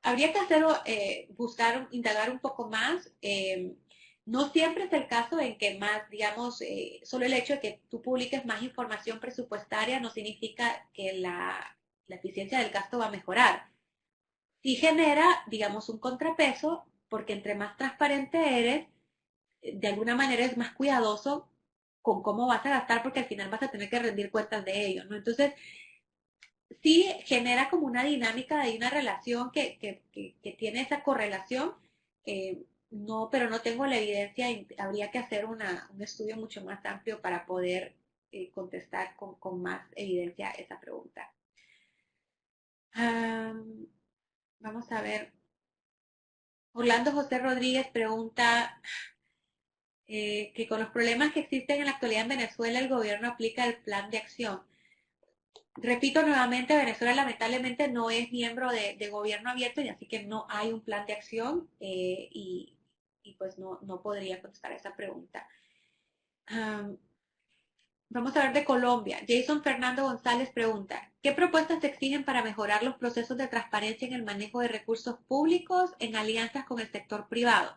habría que buscar, indagar un poco más. No siempre es el caso en que más, digamos, solo el hecho de que tú publiques más información presupuestaria no significa que la eficiencia del gasto va a mejorar. Sí genera, digamos, un contrapeso, porque entre más transparente eres, de alguna manera es más cuidadoso con cómo vas a gastar, porque al final vas a tener que rendir cuentas de ello, ¿no? Entonces, sí genera como una dinámica y una relación que tiene esa correlación, no, pero no tengo la evidencia, y habría que hacer un estudio mucho más amplio para poder contestar con más evidencia esa pregunta. Vamos a ver. Orlando José Rodríguez pregunta que con los problemas que existen en la actualidad en Venezuela, el gobierno aplica el plan de acción. Repito nuevamente, Venezuela lamentablemente no es miembro de gobierno abierto, y así que no hay un plan de acción, y pues no podría contestar esa pregunta. Vamos a ver de Colombia. Jason Fernando González pregunta, ¿qué propuestas se exigen para mejorar los procesos de transparencia en el manejo de recursos públicos en alianzas con el sector privado?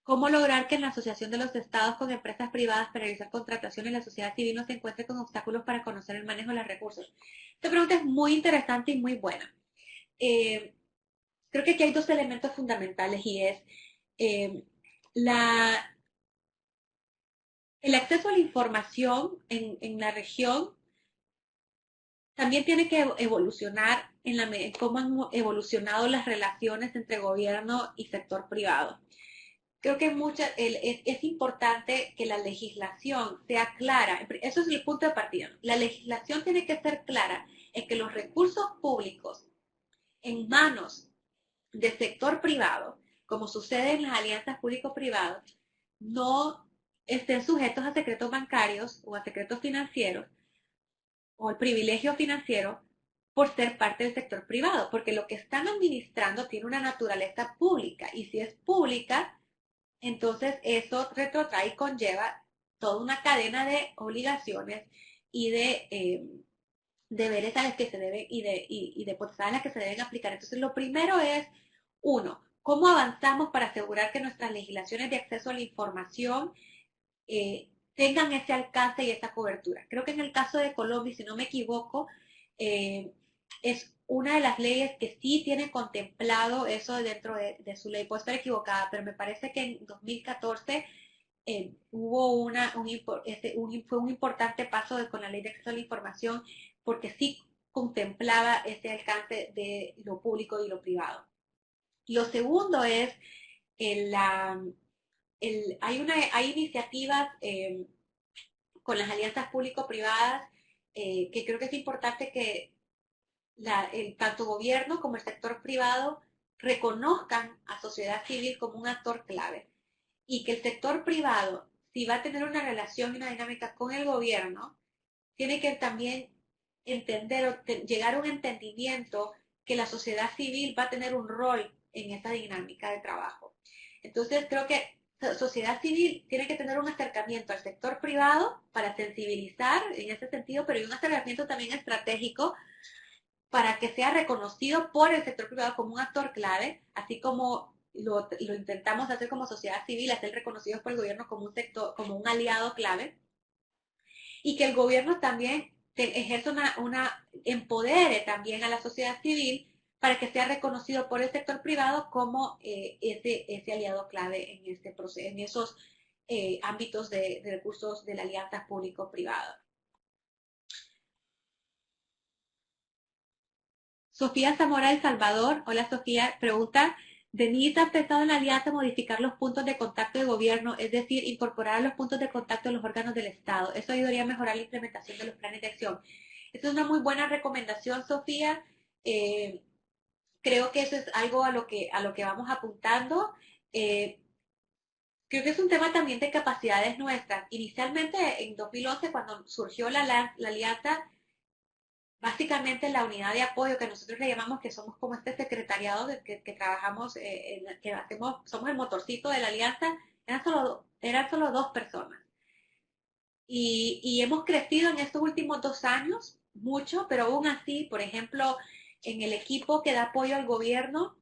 ¿Cómo lograr que en la asociación de los estados con empresas privadas para realizar contrataciones la sociedad civil no se encuentre con obstáculos para conocer el manejo de los recursos? Esta pregunta es muy interesante y muy buena. Creo que aquí hay dos elementos fundamentales, y es el acceso a la información en la región también tiene que evolucionar en cómo han evolucionado las relaciones entre gobierno y sector privado. Creo que es importante que la legislación sea clara. Eso es el punto de partida. La legislación tiene que ser clara en que los recursos públicos en manos del sector privado, como sucede en las alianzas público-privadas, no estén sujetos a secretos bancarios o a secretos financieros o el privilegio financiero por ser parte del sector privado, porque lo que están administrando tiene una naturaleza pública, y si es pública, entonces eso retrotrae y conlleva toda una cadena de obligaciones y de deberes a las que se deben y de potestades a las que se deben aplicar. Entonces, lo primero es, uno, ¿cómo avanzamos para asegurar que nuestras legislaciones de acceso a la información tengan ese alcance y esa cobertura? Creo que en el caso de Colombia, si no me equivoco, es una de las leyes que sí tiene contemplado eso dentro de su ley. Puedo estar equivocada, pero me parece que en 2014 hubo fue un importante paso con la ley de acceso a la información, porque sí contemplaba ese alcance de lo público y lo privado. Lo segundo es hay iniciativas con las alianzas público-privadas que creo que es importante que tanto gobierno como el sector privado reconozcan a sociedad civil como un actor clave y que el sector privado, si va a tener una relación y una dinámica con el gobierno, tiene que también entender o llegar a un entendimiento que la sociedad civil va a tener un rol en esa dinámica de trabajo. Entonces creo que sociedad civil tiene que tener un acercamiento al sector privado para sensibilizar en ese sentido, pero hay un acercamiento también estratégico para que sea reconocido por el sector privado como un actor clave, así como lo intentamos hacer como sociedad civil, hacer reconocidos por el gobierno como un sector, como un aliado clave, y que el gobierno también ejerza empodere también a la sociedad civil para que sea reconocido por el sector privado como ese aliado clave en este proceso, en esos ámbitos de recursos de la alianza público-privada. Sofía Zamora El Salvador, hola Sofía, pregunta, ¿Denise ha pensado en la alianza modificar los puntos de contacto de gobierno, es decir, incorporar los puntos de contacto de los órganos del Estado? Eso ayudaría a mejorar la implementación de los planes de acción. Esta es una muy buena recomendación, Sofía. Creo que eso es algo a lo que vamos apuntando. Creo que es un tema también de capacidades nuestras. Inicialmente, en 2011, cuando surgió la alianza, básicamente la unidad de apoyo que nosotros le llamamos, que somos como este secretariado que trabajamos, somos el motorcito de la alianza, eran solo 2 personas. Y hemos crecido en estos últimos 2 años mucho, pero aún así, por ejemplo, en el equipo que da apoyo al gobierno,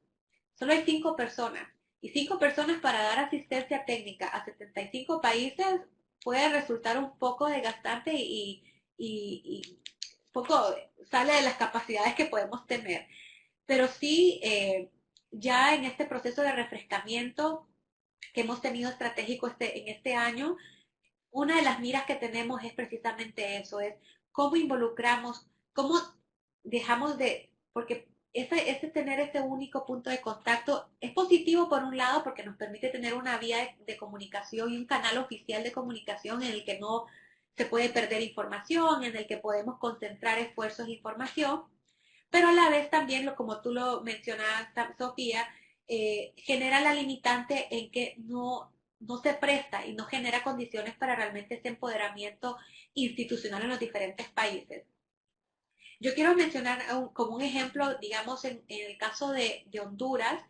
solo hay 5 personas. Y 5 personas para dar asistencia técnica a 75 países puede resultar un poco desgastante y poco sale de las capacidades que podemos tener. Pero sí, ya en este proceso de refrescamiento que hemos tenido estratégico en este año, una de las miras que tenemos es precisamente eso, es cómo involucramos, cómo dejamos porque tener ese único punto de contacto es positivo por un lado porque nos permite tener una vía de comunicación y un canal oficial de comunicación en el que no se puede perder información, en el que podemos concentrar esfuerzos e información, pero a la vez también, como tú lo mencionabas, Sofía, genera la limitante en que no se presta y no genera condiciones para realmente ese empoderamiento institucional en los diferentes países. Yo quiero mencionar como un ejemplo, digamos, en el caso de Honduras,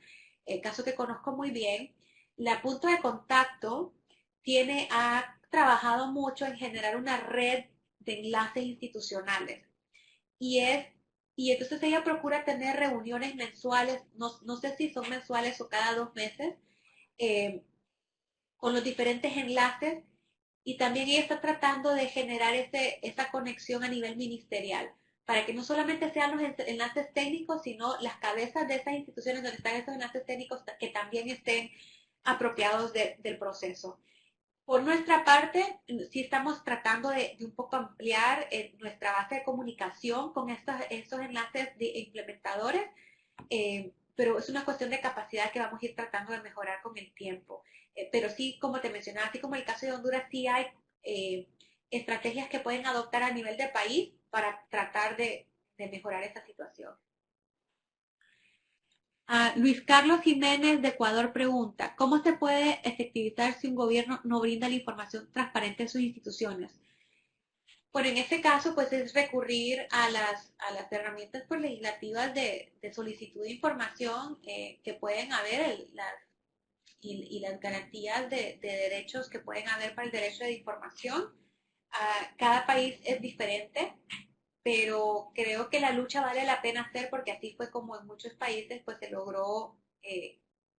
el caso que conozco muy bien, la punto de contacto ha trabajado mucho en generar una red de enlaces institucionales. Y entonces ella procura tener reuniones mensuales, no sé si son mensuales o cada 2 meses, con los diferentes enlaces, y también ella está tratando de generar esa conexión a nivel ministerial, para que no solamente sean los enlaces técnicos, sino las cabezas de esas instituciones donde están esos enlaces técnicos que también estén apropiados del proceso. Por nuestra parte, sí estamos tratando de un poco ampliar nuestra base de comunicación con estos enlaces de implementadores, pero es una cuestión de capacidad que vamos a ir tratando de mejorar con el tiempo. Pero sí, como te mencionaba, así como el caso de Honduras, sí hay estrategias que pueden adoptar a nivel de país para tratar de mejorar esa situación. Luis Carlos Jiménez de Ecuador pregunta, ¿cómo se puede efectivizar si un gobierno no brinda la información transparente en sus instituciones? Bueno, en este caso, pues es recurrir a las herramientas legislativas de solicitud de información que pueden haber y las garantías de derechos que pueden haber para el derecho de información. Cada país es diferente, pero creo que la lucha vale la pena hacer porque así fue como en muchos países pues se logró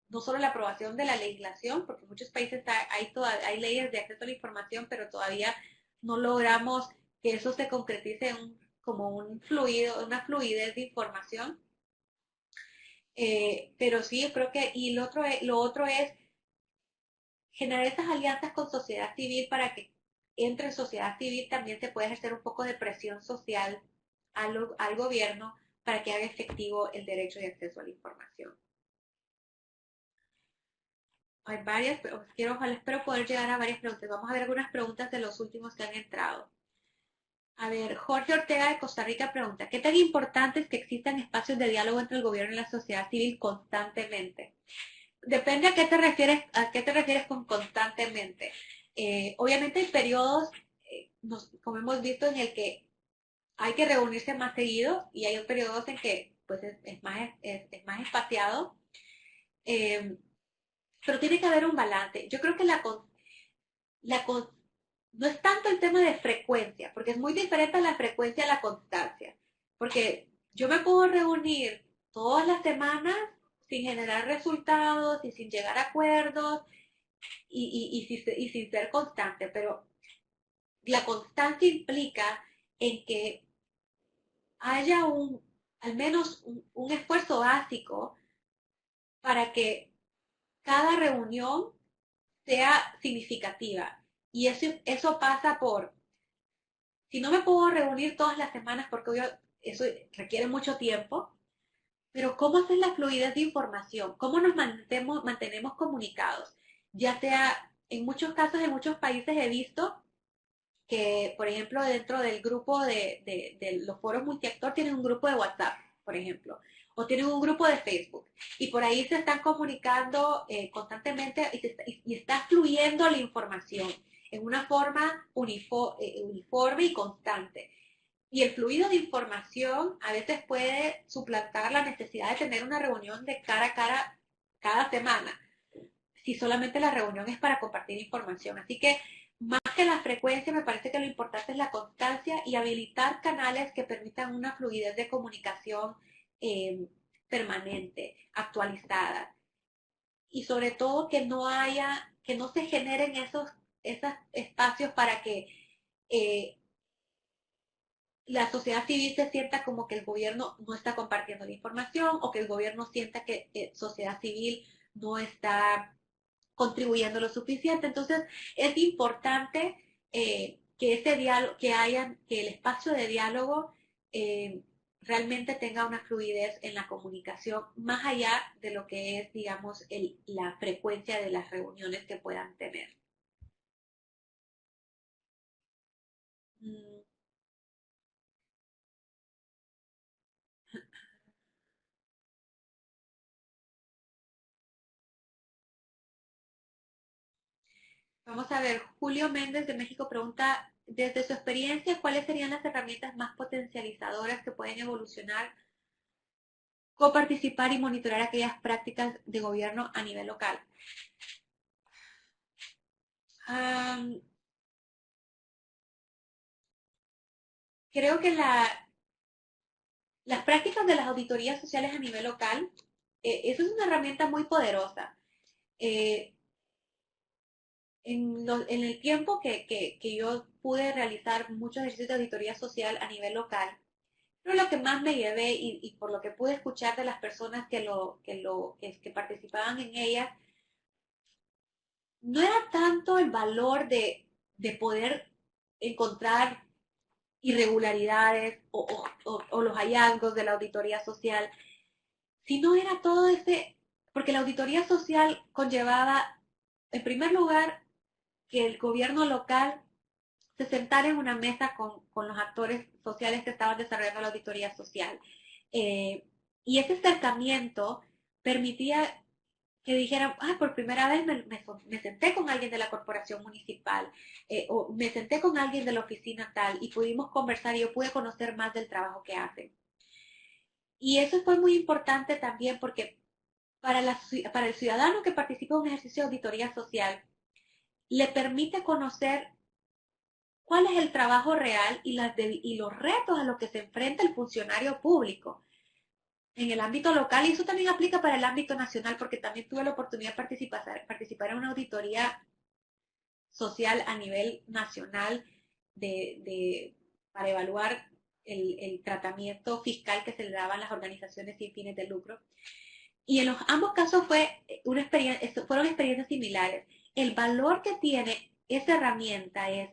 no solo la aprobación de la legislación, porque en muchos países hay leyes de acceso a la información, pero todavía no logramos que eso se concretice como una fluidez de información. Pero sí, yo creo que, y lo otro es generar esas alianzas con sociedad civil para que entre sociedad civil también se puede ejercer un poco de presión social al gobierno para que haga efectivo el derecho de acceso a la información. hay varias, pero ojalá espero poder llegar a varias preguntas. Vamos a ver algunas preguntas de los últimos que han entrado. A ver, Jorge Ortega de Costa Rica pregunta, ¿qué tan importante es que existan espacios de diálogo entre el gobierno y la sociedad civil constantemente? Depende a qué te refieres con constantemente. Obviamente hay periodos, como hemos visto, en el que hay que reunirse más seguido y hay periodos en que pues es más espaciado. Pero tiene que haber un balance. Yo creo que no es tanto el tema de frecuencia, porque es muy diferente a la frecuencia a la constancia. Porque yo me puedo reunir todas las semanas sin generar resultados y sin llegar a acuerdos y sin ser constante, pero la constancia implica en que haya al menos un esfuerzo básico para que cada reunión sea significativa. Y eso pasa por, si no me puedo reunir todas las semanas porque eso requiere mucho tiempo, pero ¿cómo hacer la fluidez de información? ¿Cómo nos mantenemos comunicados? Ya sea, en muchos casos, en muchos países he visto que, por ejemplo, dentro del grupo de los foros multiactor tienen un grupo de WhatsApp, por ejemplo, o tienen un grupo de Facebook, y por ahí se están comunicando constantemente y está fluyendo la información en una forma uniforme y constante. Y el fluido de información a veces puede suplantar la necesidad de tener una reunión de cara a cara cada semana, si solamente la reunión es para compartir información. Así que más que la frecuencia, me parece que lo importante es la constancia y habilitar canales que permitan una fluidez de comunicación permanente, actualizada. Y sobre todo que no se generen esos espacios para que la sociedad civil se sienta como que el gobierno no está compartiendo la información o que el gobierno sienta que sociedad civil no está contribuyendo lo suficiente. Entonces, es importante que ese diálogo, que el espacio de diálogo realmente tenga una fluidez en la comunicación, más allá de lo que es, digamos, la frecuencia de las reuniones que puedan tener. Vamos a ver, Julio Méndez de México pregunta, desde su experiencia, ¿cuáles serían las herramientas más potencializadoras que pueden evolucionar, coparticipar y monitorar aquellas prácticas de gobierno a nivel local? Creo que las prácticas de las auditorías sociales a nivel local, eso es una herramienta muy poderosa. En el tiempo que yo pude realizar muchos ejercicios de auditoría social a nivel local, pero lo que más me llevé y por lo que pude escuchar de las personas que participaban en ellas, no era tanto el valor de poder encontrar irregularidades o los hallazgos de la auditoría social, sino era todo porque la auditoría social conllevaba, en primer lugar, que el gobierno local se sentara en una mesa con los actores sociales que estaban desarrollando la auditoría social. Y ese acercamiento permitía que dijeran, por primera vez me senté con alguien de la corporación municipal, o me senté con alguien de la oficina tal, y pudimos conversar y yo pude conocer más del trabajo que hacen. Y eso fue muy importante también porque para el ciudadano que participa en un ejercicio de auditoría social, le permite conocer cuál es el trabajo real y los retos a los que se enfrenta el funcionario público en el ámbito local, y eso también aplica para el ámbito nacional, porque también tuve la oportunidad de participar en una auditoría social a nivel nacional para evaluar el tratamiento fiscal que se le daban las organizaciones sin fines de lucro. Y en ambos casos fueron experiencias similares. El valor que tiene esa herramienta es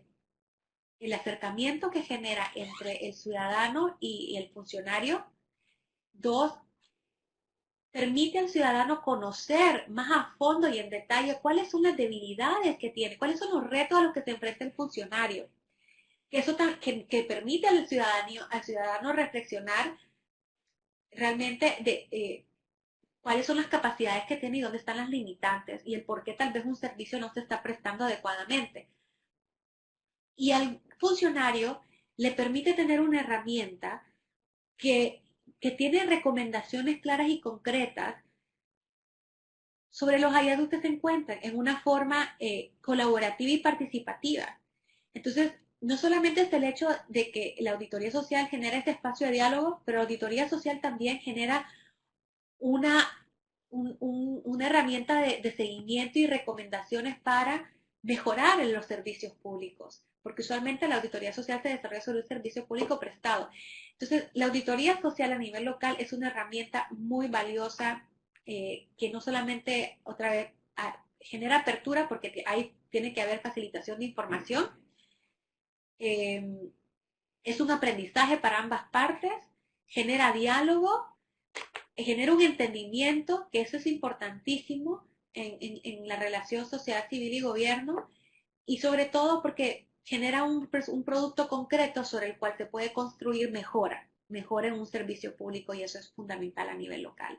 el acercamiento que genera entre el ciudadano y el funcionario. Dos, permite al ciudadano conocer más a fondo y en detalle cuáles son las debilidades que tiene, cuáles son los retos a los que se enfrenta el funcionario. Que permite al ciudadano reflexionar realmente de cuáles son las capacidades que tiene y dónde están las limitantes y el por qué tal vez un servicio no se está prestando adecuadamente. Y al funcionario le permite tener una herramienta que tiene recomendaciones claras y concretas sobre los hallazgos que se encuentran en una forma colaborativa y participativa. Entonces, no solamente es el hecho de que la auditoría social genera este espacio de diálogo, pero la auditoría social también genera una herramienta de seguimiento y recomendaciones para mejorar en los servicios públicos, porque usualmente la auditoría social se desarrolla sobre un servicio público prestado. Entonces, la auditoría social a nivel local es una herramienta muy valiosa que no solamente, otra vez, genera apertura porque ahí tiene que haber facilitación de información, es un aprendizaje para ambas partes, genera diálogo, genera un entendimiento, que eso es importantísimo en la relación sociedad civil y gobierno, y sobre todo porque genera un producto concreto sobre el cual se puede construir mejora en un servicio público, y eso es fundamental a nivel local.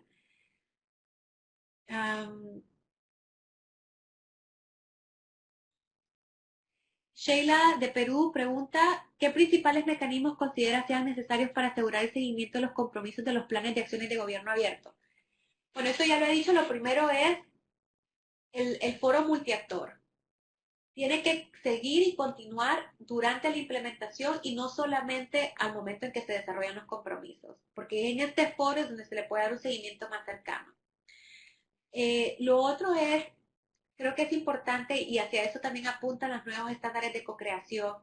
Sheila de Perú pregunta, ¿qué principales mecanismos considera sean necesarios para asegurar el seguimiento de los compromisos de los planes de acciones de gobierno abierto? Bueno, eso ya lo he dicho, lo primero es el foro multiactor. Tiene que seguir y continuar durante la implementación y no solamente al momento en que se desarrollan los compromisos, porque en este foro es donde se le puede dar un seguimiento más cercano. Lo otro es, creo que es importante, y hacia eso también apuntan los nuevos estándares de co-creación,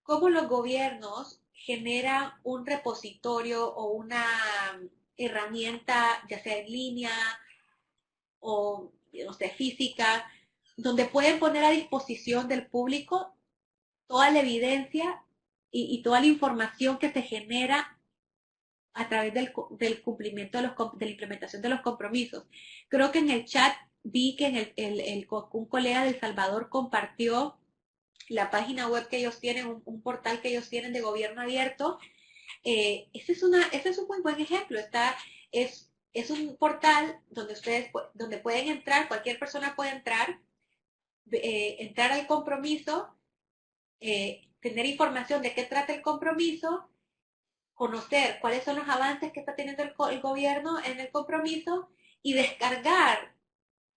cómo los gobiernos generan un repositorio o una herramienta, ya sea en línea o no sé, física, donde pueden poner a disposición del público toda la evidencia y toda la información que se genera a través del cumplimiento de la implementación de los compromisos. Creo que en el chat vi que un colega de El Salvador compartió la página web que ellos tienen, un portal que ellos tienen de gobierno abierto. Ese es un muy buen ejemplo. Es un portal donde pueden entrar, cualquier persona puede entrar, entrar al compromiso, tener información de qué trata el compromiso, conocer cuáles son los avances que está teniendo el gobierno en el compromiso y descargar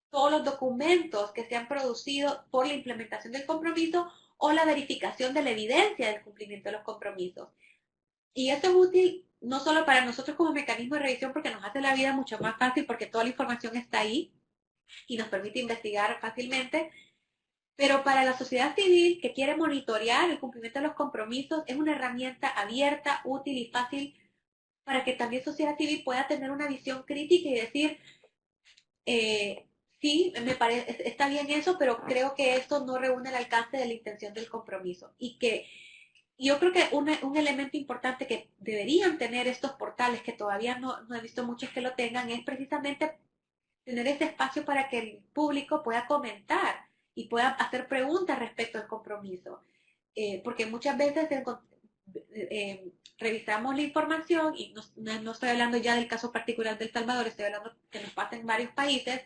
todos los documentos que se han producido por la implementación del compromiso o la verificación de la evidencia del cumplimiento de los compromisos. Y esto es útil no solo para nosotros como mecanismo de revisión, porque nos hace la vida mucho más fácil, porque toda la información está ahí y nos permite investigar fácilmente, pero para la sociedad civil que quiere monitorear el cumplimiento de los compromisos, es una herramienta abierta, útil y fácil para que también sociedad civil pueda tener una visión crítica y decir, sí, me parece, está bien eso, pero creo que esto no reúne el alcance de la intención del compromiso. Y yo creo que un elemento importante que deberían tener estos portales, que todavía no he visto muchos que lo tengan, es precisamente tener ese espacio para que el público pueda comentar y pueda hacer preguntas respecto al compromiso. Porque muchas veces revisamos la información, y no estoy hablando ya del caso particular de El Salvador, estoy hablando que nos pasa en varios países,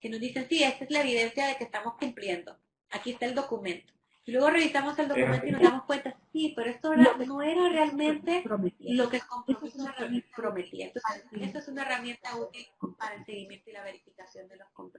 que nos dicen, sí, esta es la evidencia de que estamos cumpliendo, aquí está el documento. Y luego revisamos el documento y nos damos cuenta, sí, pero esto no era realmente lo que el compromiso prometía. Entonces, esta es una herramienta útil para el seguimiento y la verificación de los compromisos.